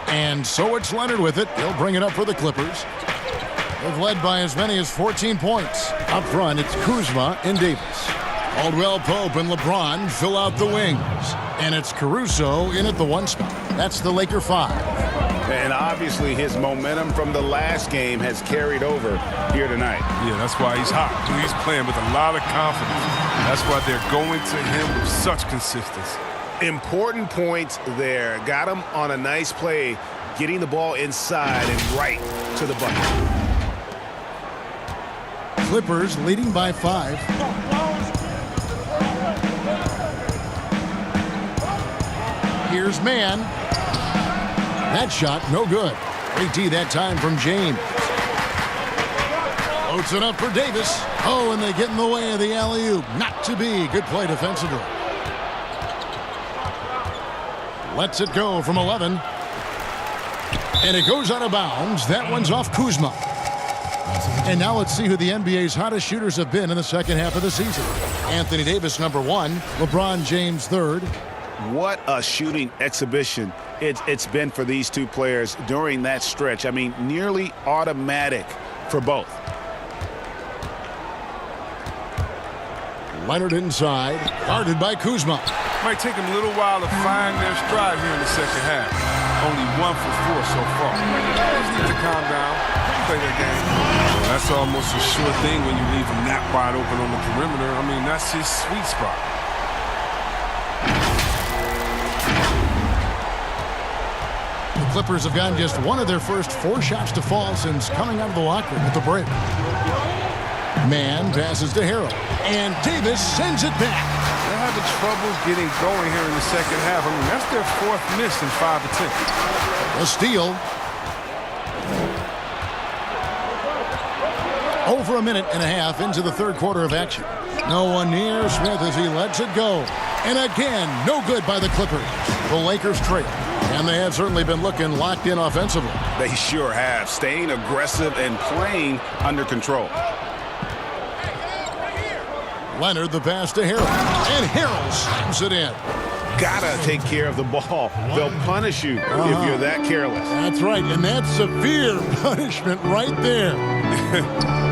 C: And so it's Leonard with it. He'll bring it up for the Clippers. They've led by as many as 14 points. Up front, it's Kuzma and Davis. Caldwell Pope and LeBron fill out the wings. And it's Caruso in at the 1 spot. That's the Laker 5.
D: And obviously his momentum from the last game has carried over here tonight.
E: Yeah, that's why he's hot. He's playing with a lot of confidence. That's why they're going to him with such consistency.
H: Important points there. Got him on a nice play, getting the ball inside and right to the bucket.
C: Clippers leading by 5. Here's man. That shot, no good. AT that time from James. Floats it up for Davis. Oh, and they get in the way of the alley-oop. Not to be. Good play defensively. Lets it go from 11. And it goes out of bounds. That one's off Kuzma. And now let's see who the NBA's hottest shooters have been in the second half of the season. Anthony Davis, number 1. LeBron James, 3rd.
H: What a shooting exhibition it's been for these two players during that stretch. I mean, nearly automatic for both.
C: Leonard inside, guarded by Kuzma.
E: Might take them a little while to find their stride here in the second half. Only 1 for 4 so far. They just need to calm down, play their game. Well, that's almost a sure thing when you leave him that wide open on the perimeter. I mean, that's his sweet spot.
C: The Clippers have gotten just one of their first 4 shots to fall since coming out of the locker room at the break. Man passes to Harrell, and Davis sends it back.
E: They're having trouble getting going here in the second half. I mean, that's their 4th miss in 5 attempts.
C: A steal. Over a minute and a half into the 3rd quarter of action. No one near Smith as he lets it go. And again, no good by the Clippers. The Lakers trail. And they have certainly been looking locked in offensively.
H: They sure have, staying aggressive and playing under control.
C: Leonard, the pass to Harrell. And Harrell slams it in.
H: Gotta take care of the ball. They'll punish you if you're that careless.
C: That's right, and that's severe punishment right there.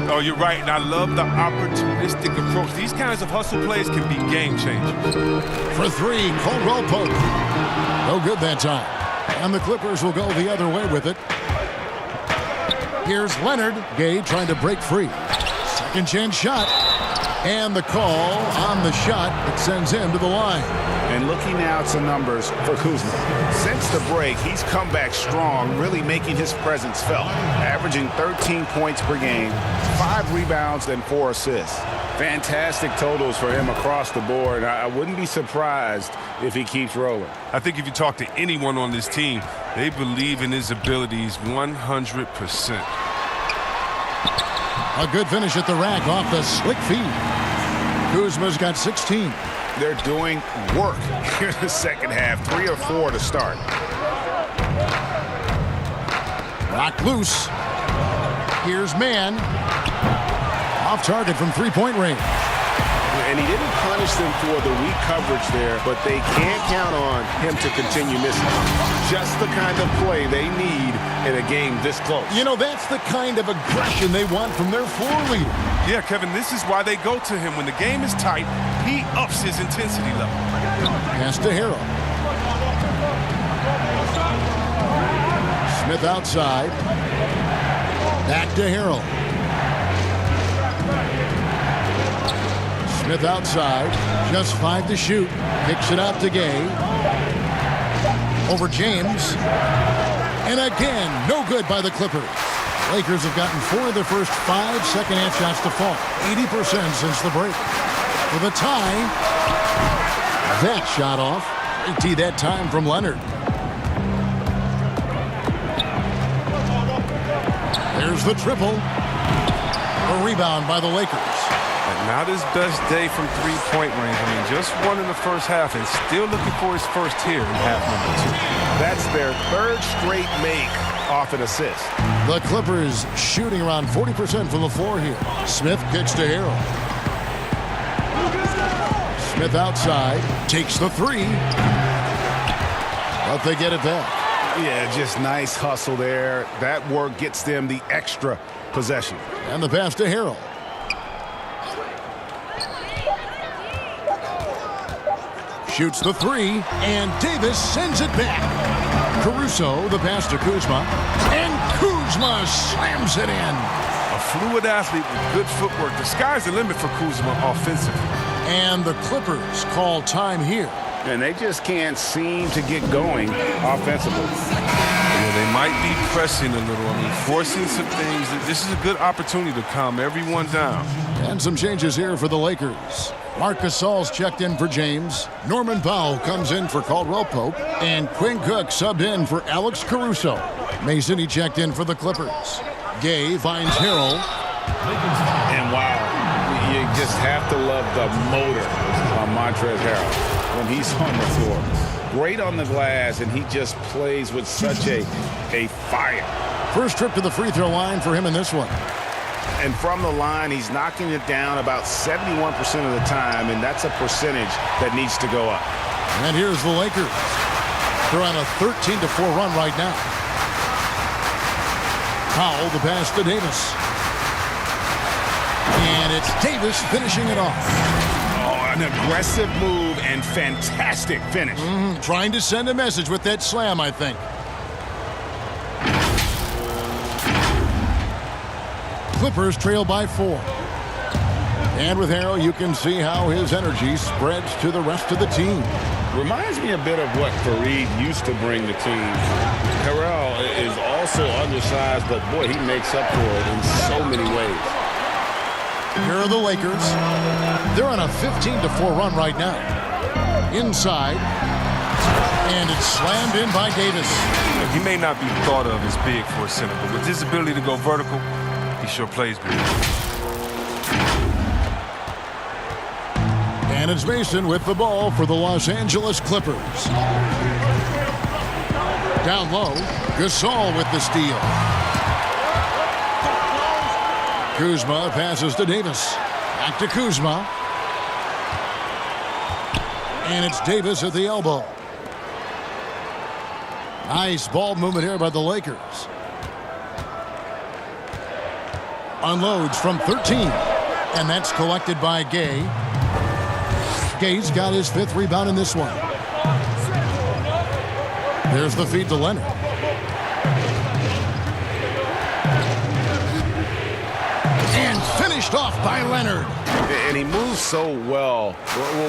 E: Oh, you're right, and I love the opportunistic approach. These kinds of hustle plays can be game changers.
C: For 3, Caldwell Pope. No good that time. And the Clippers will go the other way with it. Here's Leonard. Gay trying to break free. Second chance shot. And the call on the shot that sends him to the line.
H: And looking now at some numbers for Kuzma. Since the break, he's come back strong, really making his presence felt. Averaging 13 points per game, 5 rebounds, and 4 assists. Fantastic totals for him across the board. I wouldn't be surprised if he keeps rolling.
E: I think if you talk to anyone on this team, they believe in his abilities 100%.
C: A good finish at the rack off the slick feed. Kuzma's got 16.
H: They're doing work here in the second half. 3 or 4 to start.
C: Rock loose. Here's man. Off target from 3-point range.
H: And he didn't punish them for the weak coverage there, but they can't count on him to continue missing. Just the kind of play they need in a game this close.
C: You know, that's the kind of aggression they want from their floor leader.
E: Yeah, Kevin, this is why they go to him. When the game is tight, he ups his intensity level.
C: Pass to Harrell. Smith outside. Back to Harrell. Smith outside. Just 5 to shoot. Kicks it out to Gay. Over James. And again, no good by the Clippers. Lakers have gotten 4 of their first 5 second-half shots to fall. 80% since the break. For the tie, that shot off. Great tee that time from Leonard. There's the triple. A rebound by the Lakers.
E: And not his best day from three-point range. I mean, just one in the first half and still looking for his first here in half number 2.
H: That's their 3rd straight make off an assist.
C: The Clippers shooting around 40% from the floor here. Smith kicks to Harrell. Smith outside, takes the 3. But they get it back.
H: Yeah, just nice hustle there. That work gets them the extra possession.
C: And the pass to Harrell. Shoots the 3, and Davis sends it back. Caruso, the pass to Kuzma, and Kuzma slams it in.
E: A fluid athlete with good footwork. The sky's the limit for Kuzma offensively.
C: And the Clippers call time here.
H: And they just can't seem to get going offensively.
E: Yeah, they might be pressing a little. I mean, forcing some things. This is a good opportunity to calm everyone down.
C: And some changes here for the Lakers. Marc Gasol's checked in for James. Norman Powell comes in for Caldwell Pope. And Quinn Cook subbed in for Alex Caruso. Mason, he checked in for the Clippers. Gay finds Harrell.
H: And wow, you just have to love the motor on Montrezl Harrell when he's on the floor. Great on the glass, and he just plays with such a fire.
C: First trip to the free throw line for him in this one.
H: And from the line, he's knocking it down about 71% of the time, and that's a percentage that needs to go up.
C: And here's the Lakers. They're on a 13-4 run right now. Powell, the pass to Davis. And it's Davis finishing it off.
H: Oh, an aggressive move and fantastic finish.
C: Trying to send a message with that slam, I think. Clippers trail by 4. And with Harrell, you can see how his energy spreads to the rest of the team.
H: Reminds me a bit of what Fareed used to bring the team. Harrell is also undersized, but boy, he makes up for it in so many ways.
C: Here are the Lakers. They're on a 15-4 run right now. Inside. And it's slammed in by Davis.
E: He may not be thought of as big for a center, but with his ability to go vertical, he sure plays big.
C: And it's Mason with the ball for the Los Angeles Clippers. Down low, Gasol with the steal. Kuzma passes to Davis. Back to Kuzma. And it's Davis at the elbow. Nice ball movement here by the Lakers. Unloads from 13. And that's collected by Gay. Gay's got his 5th rebound in this one. There's the feed to Leonard. And finished off by Leonard.
H: And he moves so well.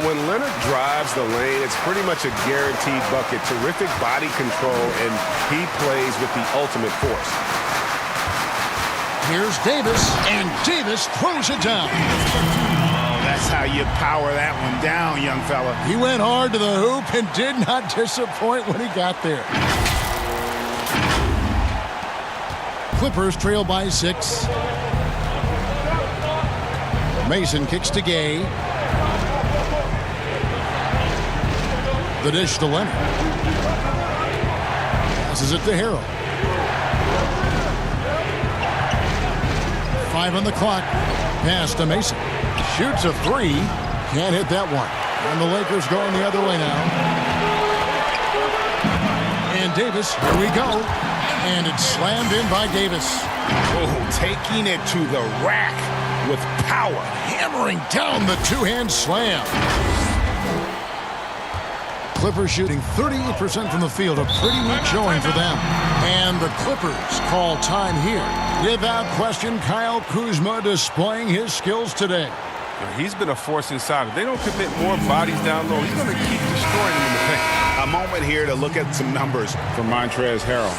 H: When Leonard drives the lane, it's pretty much a guaranteed bucket. Terrific body control, and he plays with the ultimate force.
C: Here's Davis, and Davis throws it down.
H: That's how you power that one down, young fella.
C: He went hard to the hoop and did not disappoint when he got there. Clippers trail by 6. Mason kicks to Gay. The dish to Leonard. Passes it to Harrell. 5 on the clock. Pass to Mason. Shoots a 3. Can't hit that one. And the Lakers going the other way now. And Davis, here we go. And it's slammed in by Davis.
H: Oh, taking it to the rack with power.
C: Hammering down the 2-hand slam. Clippers shooting 38% from the field. A pretty weak showing for them. And the Clippers call time here. Without question, Kyle Kuzma displaying his skills today.
E: He's been a force inside. If they don't commit more bodies down low, he's going to keep destroying them in the paint.
H: A moment here to look at some numbers for Montrezl Harrell.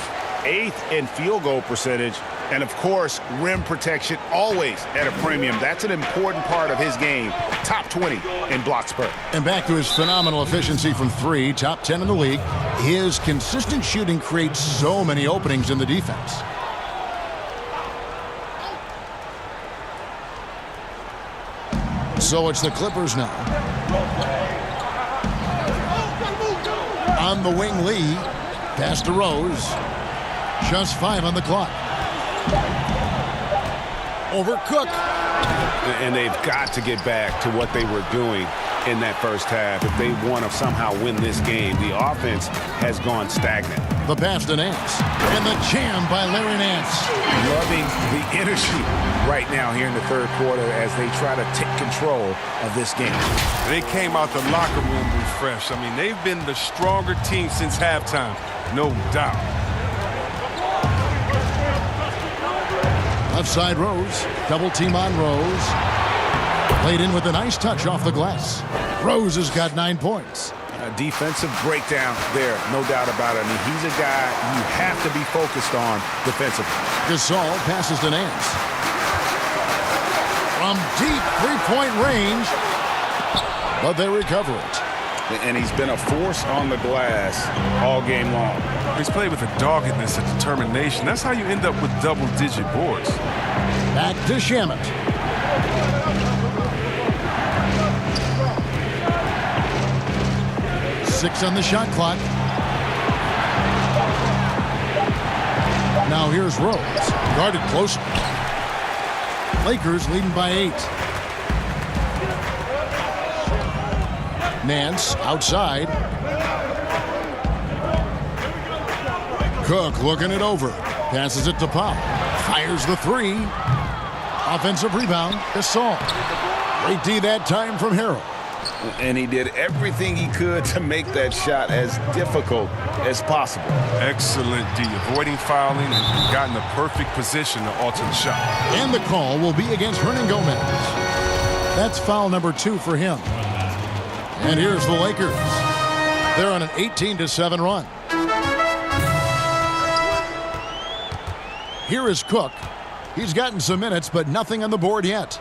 F: 8th in field goal percentage. And, of course, rim protection always at a premium. That's an important part of his game. Top 20 in blocks per.
C: And back to his phenomenal efficiency from 3, top 10 in the league. His consistent shooting creates so many openings in the defense. So it's the Clippers now. On the wing, Lee. Pass to Rose. Just 5 on the clock. Over Cook.
F: And they've got to get back to what they were doing in that first half if they want to somehow win this game. The offense has gone stagnant.
C: The pass to Nance. And the jam by Larry Nance.
H: Loving the energy right now here in the third quarter as they try to take control of this game.
E: They came out the locker room refreshed. I mean, they've been the stronger team since halftime, no doubt.
C: Left side Rose. Double team on Rose. Played in with a nice touch off the glass. Rose has got 9 points.
F: A defensive breakdown there, no doubt about it. I mean, he's a guy you have to be focused on defensively.
C: Gasol passes to Nance. From deep three-point range, but they recover it.
F: And he's been a force on the glass all game long.
E: He's played with a doggedness and determination. That's how you end up with double-digit boards.
C: Back to Shamet. Six on the shot clock. Now here's Rose. Guarded close. Lakers leading by 8. Nance outside. Cook looking it over. Passes it to Pop. Fires the 3. Offensive rebound. Gasol. Great D that time from Harrell.
F: And he did everything he could to make that shot as difficult as possible.
E: Excellent D, avoiding fouling and got in the perfect position to alter the shot.
C: And the call will be against Hernan Gomez. That's foul number 2 for him. And here's the Lakers. They're on an 18-7 run. Here is Cook. He's gotten some minutes, but nothing on the board yet.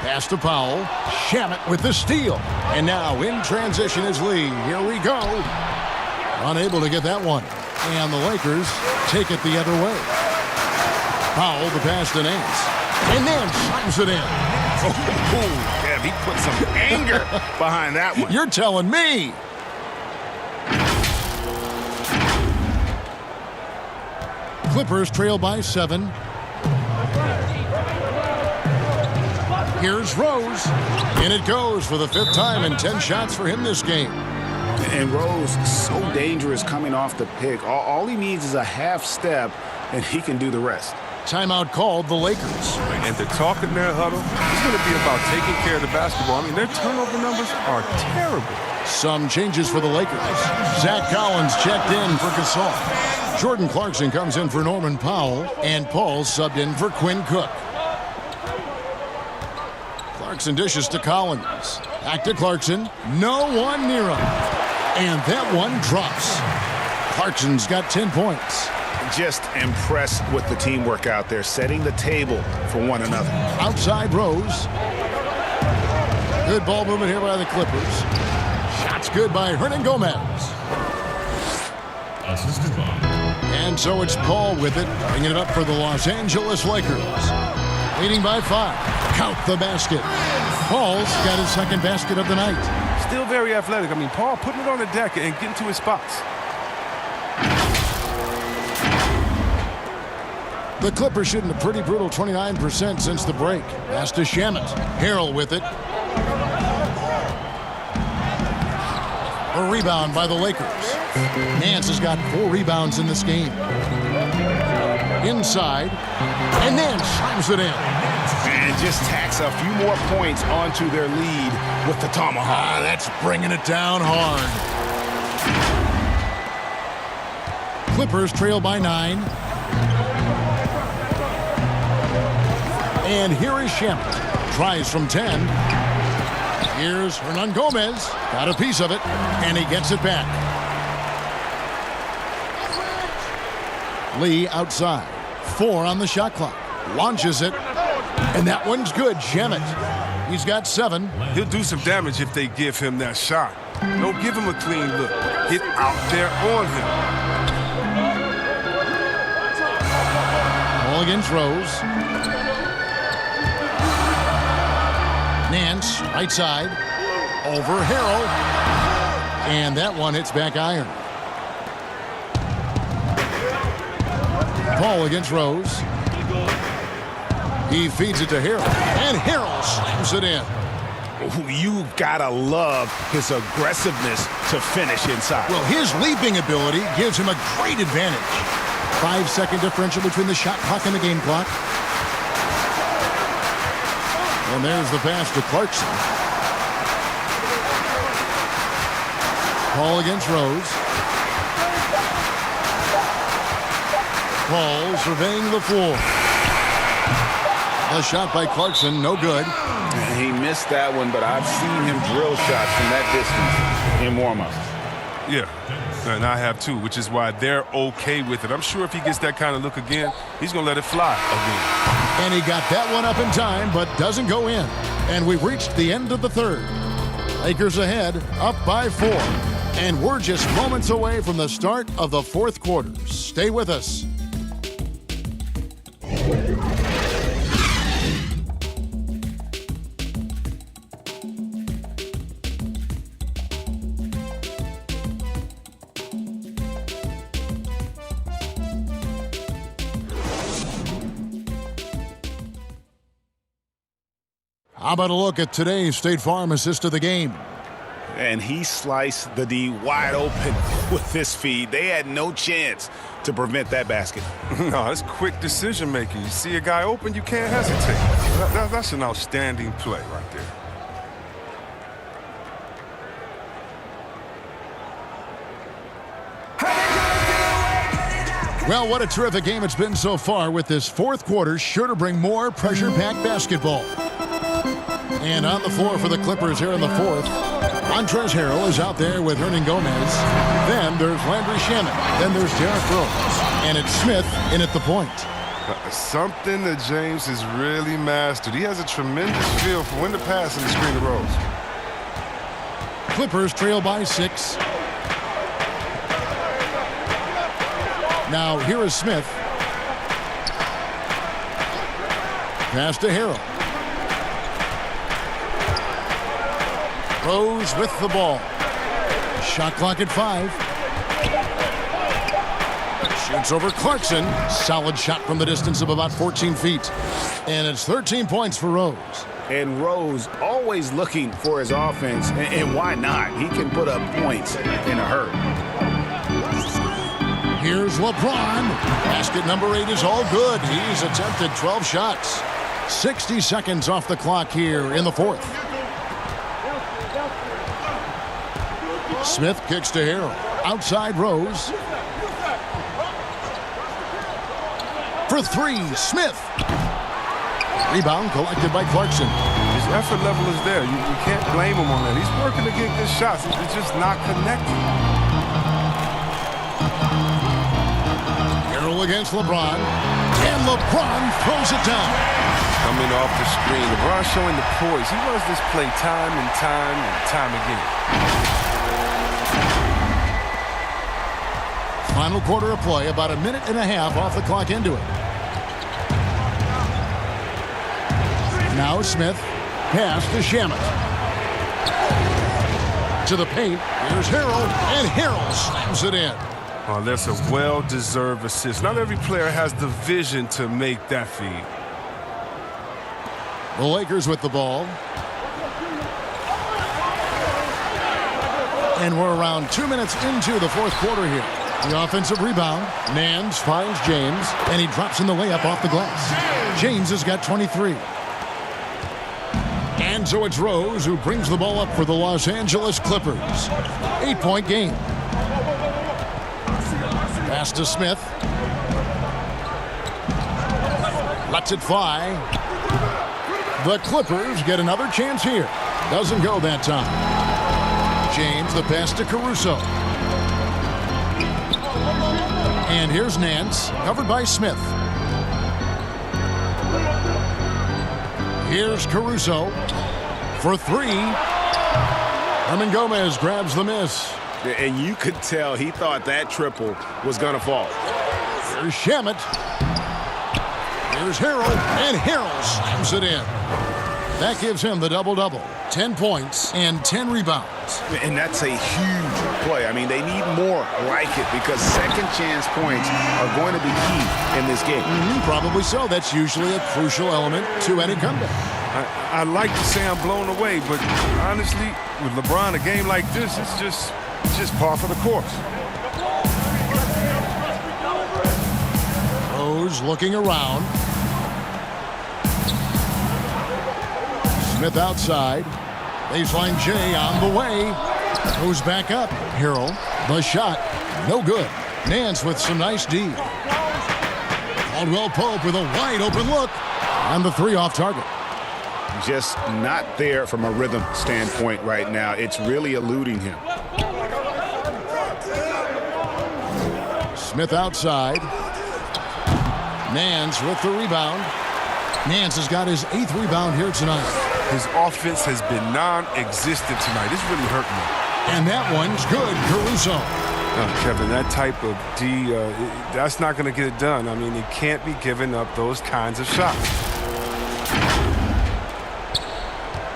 C: Pass to Powell. Shamet with the steal. And now in transition is Lee. Here we go. Unable to get that one. And the Lakers take it the other way. Powell, the pass to Nance. And Nance slams it in.
F: Oh, yeah, he put some anger behind that one.
C: You're telling me. Clippers trail by 7. Here's Rose. And it goes for the 5th time and 10 shots for him this game.
F: And Rose, so dangerous coming off the pick. All he needs is a half step, and he can do the rest.
C: Timeout called the Lakers.
E: And the talk in their huddle is going to be about taking care of the basketball. I mean, their turnover numbers are terrible.
C: Some changes for the Lakers. Zach Collins checked in for Gasol. Jordan Clarkson comes in for Norman Powell. And Paul subbed in for Quinn Cook. Clarkson dishes to Collins. Back to Clarkson. No one near him. And that one drops. Clarkson's got 10 points.
F: Just impressed with the teamwork out there, setting the table for one another.
C: Outside Rose. Good ball movement here by the Clippers. Shots good by Hernan Gomez.
N: Assisted by.
C: And so it's Paul with it, bringing it up for the Los Angeles Lakers. Leading by 5. Count the basket. Paul's got his 2nd basket of the night.
E: Still very athletic. I mean, Paul putting it on the deck and getting to his spots.
C: The Clippers shooting a pretty brutal 29% since the break. Pass to Shamet. Harrell with it. A rebound by the Lakers. Nance has got 4 rebounds in this game. Inside. And Nance slams it in.
F: And just tacks a few more points onto their lead with the tomahawk.
C: That's bringing it down hard. Clippers trail by 9. And here is Shamet. Tries from 10. Here's Hernan Gomez. Got a piece of it. And he gets it back. Lee outside. 4 on the shot clock. Launches it. And that one's good. Jam it. He's got 7.
E: He'll do some damage if they give him that shot. Don't give him a clean look. Get out there on him.
C: Ball against Rose. Nance, right side. Over Harrell. And that one hits back iron. Paul against Rose. He feeds it to Harrell. And Harrell slams it in.
H: You've got to love his aggressiveness to finish inside.
C: Well, his leaping ability gives him a great advantage. 5-second differential between the shot clock and the game clock. And there's the pass to Clarkson. Paul against Rose. Paul surveying the floor. A shot by Clarkson, no good.
F: He missed that one, but I've seen him drill shots from that distance in warm-ups.
E: Yeah, and I have too, which is why they're okay with it. I'm sure if he gets that kind of look again, he's going to let it fly again.
C: And he got that one up in time, but doesn't go in. And we've reached the end of the third. Lakers ahead, up by 4. And we're just moments away from the start of the fourth quarter. Stay with us. How about a look at today's State Farm assist of the game?
F: And he sliced the D wide open with this feed. They had no chance to prevent that basket.
E: No, it's quick decision making. You see a guy open, you can't hesitate. That's an outstanding play right there.
C: Well, what a terrific game it's been so far, with this fourth quarter sure to bring more pressure-packed basketball. And on the floor for the Clippers here in the fourth, Montrezl Harrell is out there with Hernan Gomez. Then there's Landry Shamet. Then there's Derrick Rose. And it's Smith in at the point.
E: Something that James has really mastered. He has a tremendous feel for when to pass and the screen to Rose.
C: Clippers trail by 6. Now here is Smith. Pass to Harrell. Rose with the ball. Shot clock at 5. Shoots over Clarkson. Solid shot from the distance of about 14 feet. And it's 13 points for Rose.
F: And Rose always looking for his offense. And why not? He can put up points in a hurry.
C: Here's LeBron. Basket number 8 is all good. He's attempted 12 shots. 60 seconds off the clock here in the fourth. Smith kicks to Harrell. Outside Rose. For 3, Smith. Rebound collected by Clarkson.
E: His effort level is there. You can't blame him on that. He's working to get good shots. It's just not connecting.
C: Harrell against LeBron. And LeBron throws it down.
E: Coming off the screen. LeBron showing the poise. He runs this play time and time again.
C: Final quarter of play, about a minute and a half off the clock into it. Now Smith, pass to Shamet. To the paint, here's Harrell, and Harrell slams it in.
E: Oh, that's a well-deserved assist. Not every player has the vision to make that feed.
C: The Lakers with the ball. And we're around 2 minutes into the fourth quarter here. The offensive rebound. Nance finds James, and he drops in the layup off the glass. James has got 23. And so it's Rose who brings the ball up for the Los Angeles Clippers. 8-point game. Pass to Smith. Lets it fly. The Clippers get another chance here. Doesn't go that time. James, the pass to Caruso. And here's Nance, covered by Smith. Here's Caruso for three. Hernan Gomez grabs the miss.
H: And you could tell he thought that triple was going to fall.
C: Here's Shamet. Here's Harrell, and Harrell slams it in. That gives him the double-double. 10 points and 10 rebounds.
H: And that's a huge play. I mean, they need more like it because second chance points are going to be key in this game.
C: Probably so. That's usually a crucial element to any comeback.
E: I'd like to say I'm blown away, but honestly, with LeBron, a game like this, it's just par for the course.
C: Rose looking around. Smith outside. Baseline J on the way. Goes back up. Harrell, the shot, no good. Nance with some nice D. Caldwell Pope with a wide open look. And the three off target.
H: Just not there from a rhythm standpoint right now. It's really eluding him.
C: Smith outside. Nance with the rebound. Nance has got his 8th rebound here tonight.
E: His offense has been non-existent tonight. It's really hurting me.
C: And that one's good, Caruso.
E: Kevin, that type of D, that's not going to get it done. I mean, he can't be giving up those kinds of shots.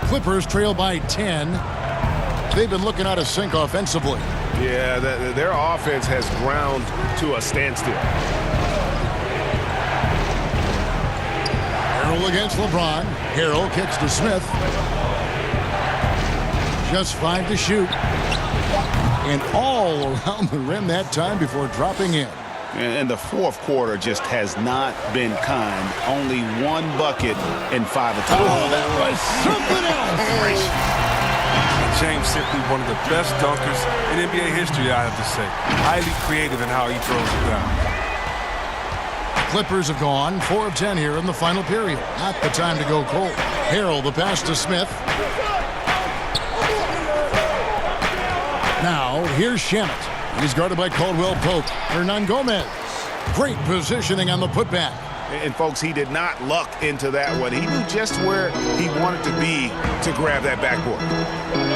C: Clippers trail by 10. They've been looking out of sync offensively.
H: Yeah, their offense has ground to a standstill.
C: Harrell against LeBron. Harrell kicks to Smith. Just 5 to shoot. And all around the rim that time before dropping in.
H: And the fourth quarter just has not been kind. Only one bucket in 5 attempts.
C: Oh, that was something else.
E: James simply one of the best dunkers in NBA history, I have to say. Highly creative in how he throws it down.
C: Clippers have gone 4 of 10 here in the final period. Not the time to go cold. Harrell, the pass to Smith. Now, here's Shamet. He's guarded by Caldwell Pope. Hernan Gomez. Great positioning on the putback.
H: And, folks, he did not luck into that one. He knew just where he wanted to be to grab that backboard.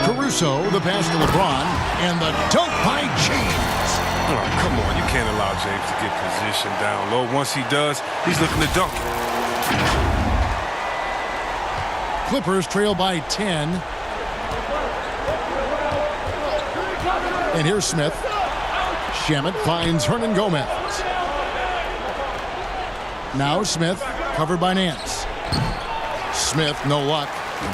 C: Caruso, the pass to LeBron, and the dunk by James.
E: Oh, come on. You can't allow James to get positioned down low. Once he does, he's looking to dunk it.
C: Clippers trail by 10. And here's Smith. Shamet finds Hernan Gomez. Now Smith, covered by Nance. Smith, no luck.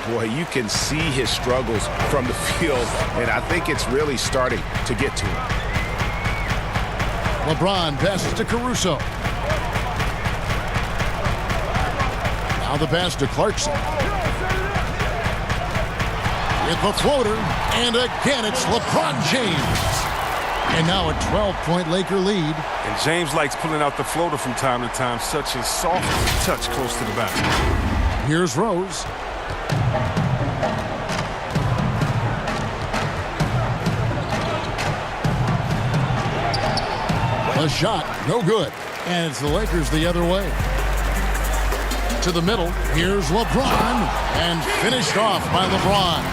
H: Boy, you can see his struggles from the field, and I think it's really starting to get to him.
C: LeBron passes to Caruso. Now the pass to Clarkson. With the floater, and again it's LeBron James. And now a 12-point Laker lead.
E: And James likes pulling out the floater from time to time. Such a soft touch close to the basket.
C: Here's Rose. A shot, no good. And it's the Lakers the other way. To the middle, here's LeBron. And finished off by LeBron.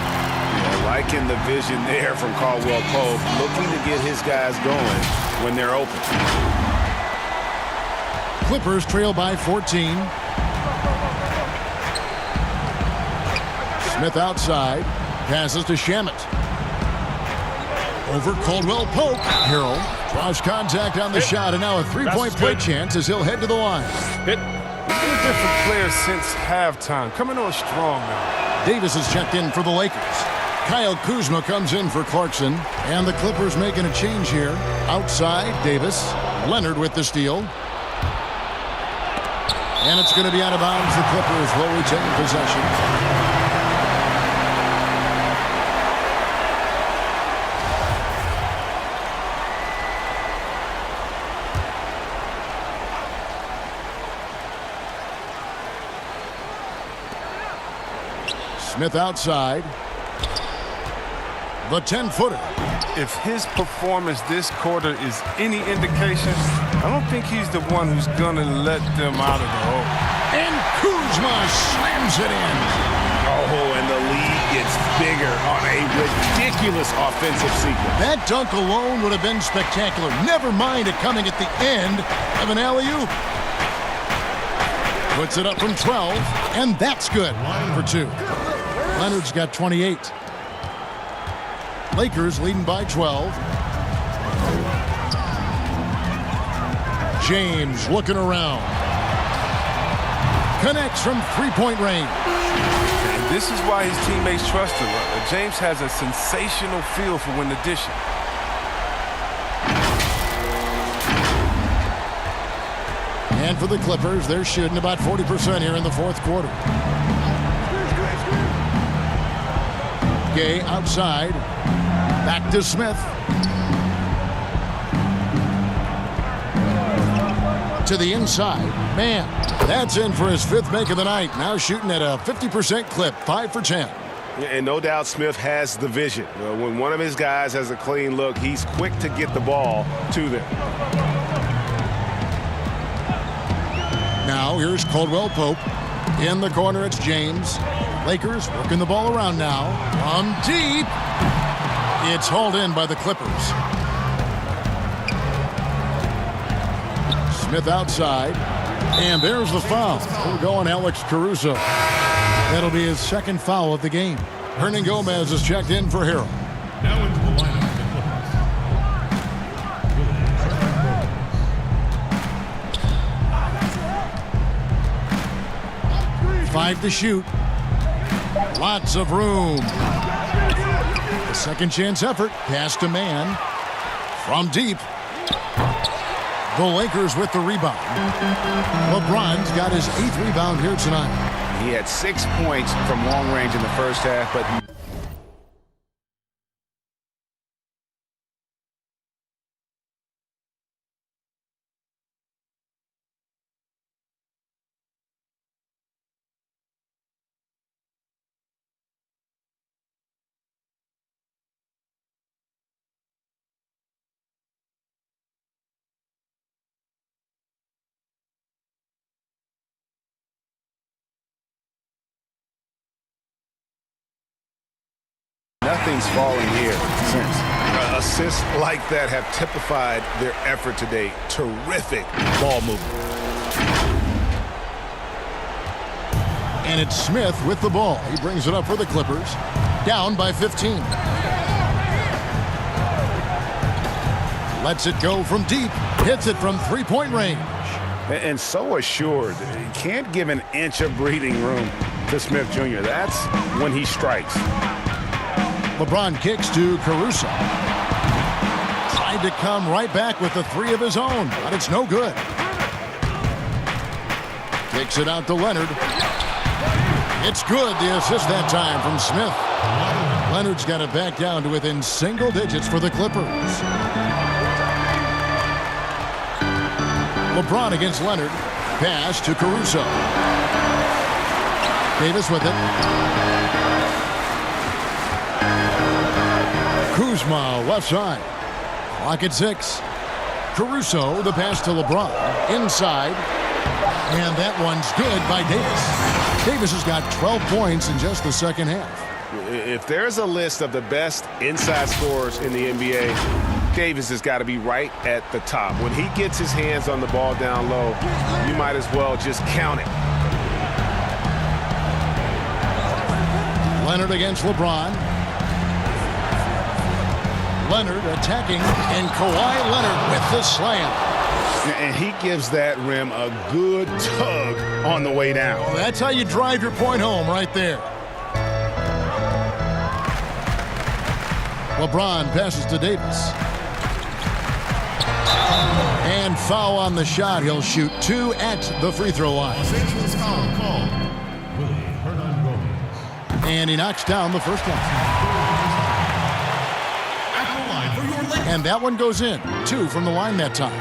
H: Liking the vision there from Caldwell Pope, looking to get his guys going when they're open.
C: Clippers trail by 14. Smith outside, passes to Shamet. Over Caldwell Pope. Harrell draws contact on the shot, and now a three-point play chance as he'll head to the line.
E: He's been a different player since halftime, coming on strong now.
C: Davis is checked in for the Lakers. Kyle Kuzma comes in for Clarkson, and the Clippers making a change here. Outside, Davis. Leonard with the steal. And it's going to be out of bounds. The Clippers will retain possession. Smith outside. the 10-footer.
E: If his performance this quarter is any indication, I don't think he's the one who's going to let them out of the hole.
C: And Kuzma slams it in.
H: Oh, and the lead gets bigger on a ridiculous offensive sequence.
C: That dunk alone would have been spectacular. Never mind it coming at the end of an alley-oop. Puts it up from 12, and that's good for 2. Leonard's got 28. Lakers leading by 12. James looking around. Connects from three-point range.
E: And this is why his teammates trust him. James has a sensational feel for when to dish it.
C: And for the Clippers, they're shooting about 40% here in the fourth quarter. Gay outside. Back to Smith. To the inside. Man, that's in for his 5th make of the night. Now shooting at a 50% clip, 5 for 10.
H: And no doubt Smith has the vision. When one of his guys has a clean look, he's quick to get the ball to them.
C: Now here's Caldwell Pope. In the corner, it's James. Lakers working the ball around now. From deep. It's hauled in by the Clippers. Smith outside. And there's the foul. We're going Alex Caruso. That'll be his 2nd foul of the game. Hernan Gomez is checked in for Harrell.
N: Now into the lineup.
C: 5 to shoot. Lots of room. The second chance effort. Pass to man. From deep. The Lakers with the rebound. LeBron's got his 8th rebound here tonight.
H: He had 6 points from long range in the first half, but nothing's falling here since. Assists like that have typified their effort today. Terrific ball movement.
C: And it's Smith with the ball. He brings it up for the Clippers. Down by 15. Lets it go from deep. Hits it from three-point range.
H: And so assured. He can't give an inch of breathing room to Smith Jr. That's when he strikes.
C: LeBron kicks to Caruso. Tried to come right back with the 3 of his own, but it's no good. Takes it out to Leonard. It's good, the assist that time from Smith. Leonard's got it back down to within single digits for the Clippers. LeBron against Leonard. Pass to Caruso. Davis with it. Kuzma, left side. Clock at 6. Caruso, the pass to LeBron. Inside. And that one's good by Davis. Davis has got 12 points in just the second half.
H: If there's a list of the best inside scorers in the NBA, Davis has got to be right at the top. When he gets his hands on the ball down low, you might as well just count it.
C: Leonard against LeBron. Leonard attacking, and Kawhi Leonard with the slam.
H: And he gives that rim a good tug on the way down.
C: Well, that's how you drive your point home right there. LeBron passes to Davis. And foul on the shot. He'll shoot 2 at the free throw line. And he knocks down the first one. And that one goes in. 2 from the line that time.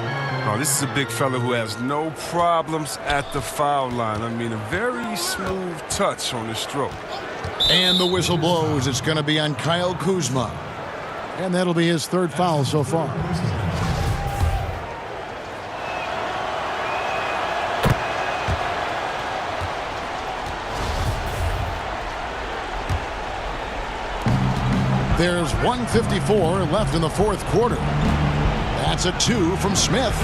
E: Oh, this is a big fella who has no problems at the foul line. I mean, a very smooth touch on the stroke.
C: And the whistle blows. It's going to be on Kyle Kuzma. And that'll be his third foul so far. There's 1:54 left in the fourth quarter. That's a 2 from Smith.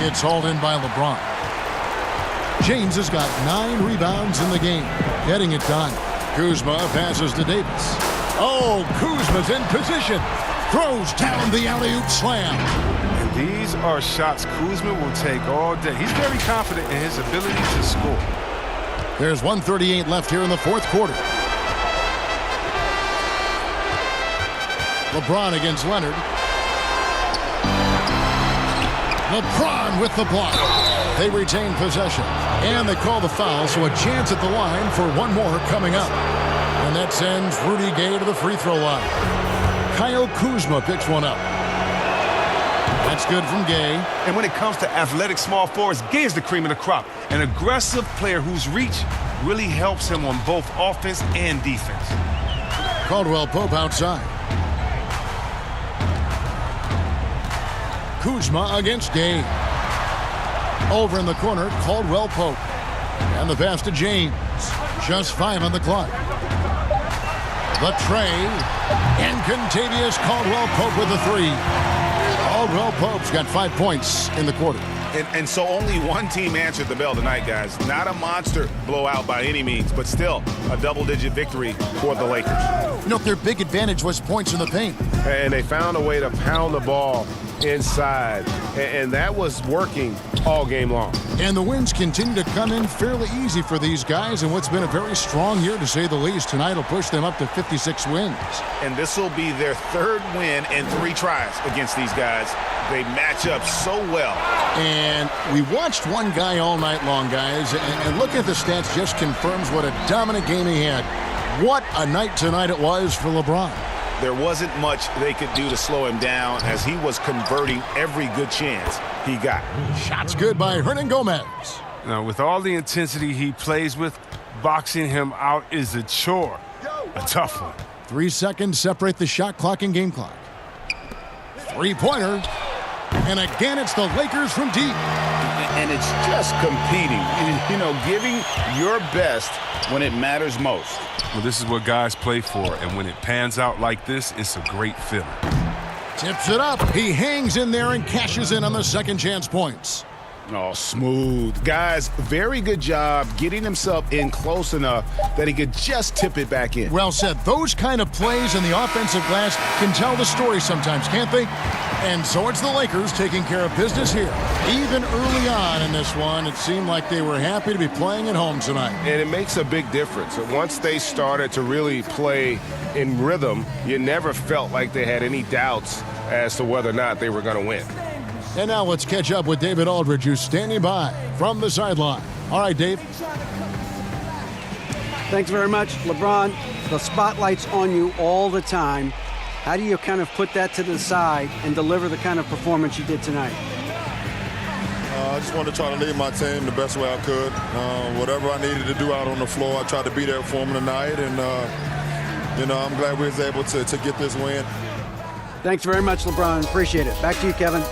C: It's hauled in by LeBron. James has got 9 rebounds in the game, getting it done. Kuzma passes to Davis. Oh, Kuzma's in position. Throws down the alley-oop slam.
E: And these are shots Kuzma will take all day. He's very confident in his ability to score.
C: There's 1:38 left here in the fourth quarter. LeBron against Leonard. LeBron with the block. They retain possession. And they call the foul, so a chance at the line for one more coming up. And that sends Rudy Gay to the free throw line. Kyle Kuzma picks one up. That's good from Gay.
N: And when it comes to athletic small forwards, Gay is the cream of the crop. An aggressive player whose reach really helps him on both offense and defense.
C: Caldwell Pope outside. Kuzma against Gay. Over in the corner, Caldwell Pope. And the pass to James. Just 5 on the clock. The tray. And Contavious Caldwell Pope with the 3. Caldwell Pope's got 5 points in the quarter.
F: And so only one team answered the bell tonight, guys. Not a monster blowout by any means, but still a double-digit victory for the Lakers.
C: You know, their big advantage was points in the paint.
H: And they found a way to pound the ball inside, and that was working all game long.
C: And the wins continue to come in fairly easy for these guys in what's been a very strong year, to say the least. Tonight will push them up to 56 wins.
F: And this will be their 3rd win in 3 tries against these guys. They match up so well.
C: And we watched one guy all night long, guys, and looking at the stats just confirms what a dominant game he had. What a night tonight it was for LeBron.
F: There wasn't much they could do to slow him down as he was converting every good chance he got.
C: Shots good by Hernan Gomez.
E: Now, with all the intensity he plays with, boxing him out is a chore. A tough one.
C: 3 seconds separate the shot clock and game clock. 3-pointer. And again, it's the Lakers from deep.
F: And it's just competing. You know, giving your best when it matters most.
E: Well, this is what guys play for, and when it pans out like this, it's a great feeling.
C: Tips it up. He hangs in there and cashes in on the second chance points.
F: Oh, smooth. Guys, very good job getting himself in close enough that he could just tip it back in.
C: Well said. Those kind of plays in the offensive glass can tell the story sometimes, can't they? And so it's the Lakers taking care of business here. Even early on in this one, it seemed like they were happy to be playing at home tonight.
H: And it makes a big difference. Once they started to really play in rhythm, you never felt like they had any doubts as to whether or not they were going to win.
C: And now let's catch up with David Aldridge, who's standing by from the sideline. All right, Dave.
G: Thanks very much, LeBron. The spotlight's on you all the time. How do you kind of put that to the side and deliver the kind of performance you did tonight?
I: I just wanted to try to lead my team the best way I could. Whatever I needed to do out on the floor, I tried to be there for them tonight. And, I'm glad we was able to get this win.
G: Thanks very much, LeBron. Appreciate it. Back to you, Kevin.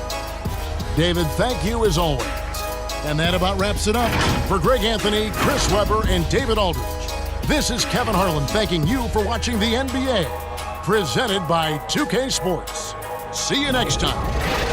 C: David, thank you as always. And that about wraps it up. For Greg Anthony, Chris Webber, and David Aldridge, this is Kevin Harlan thanking you for watching the NBA, presented by 2K Sports. See you next time.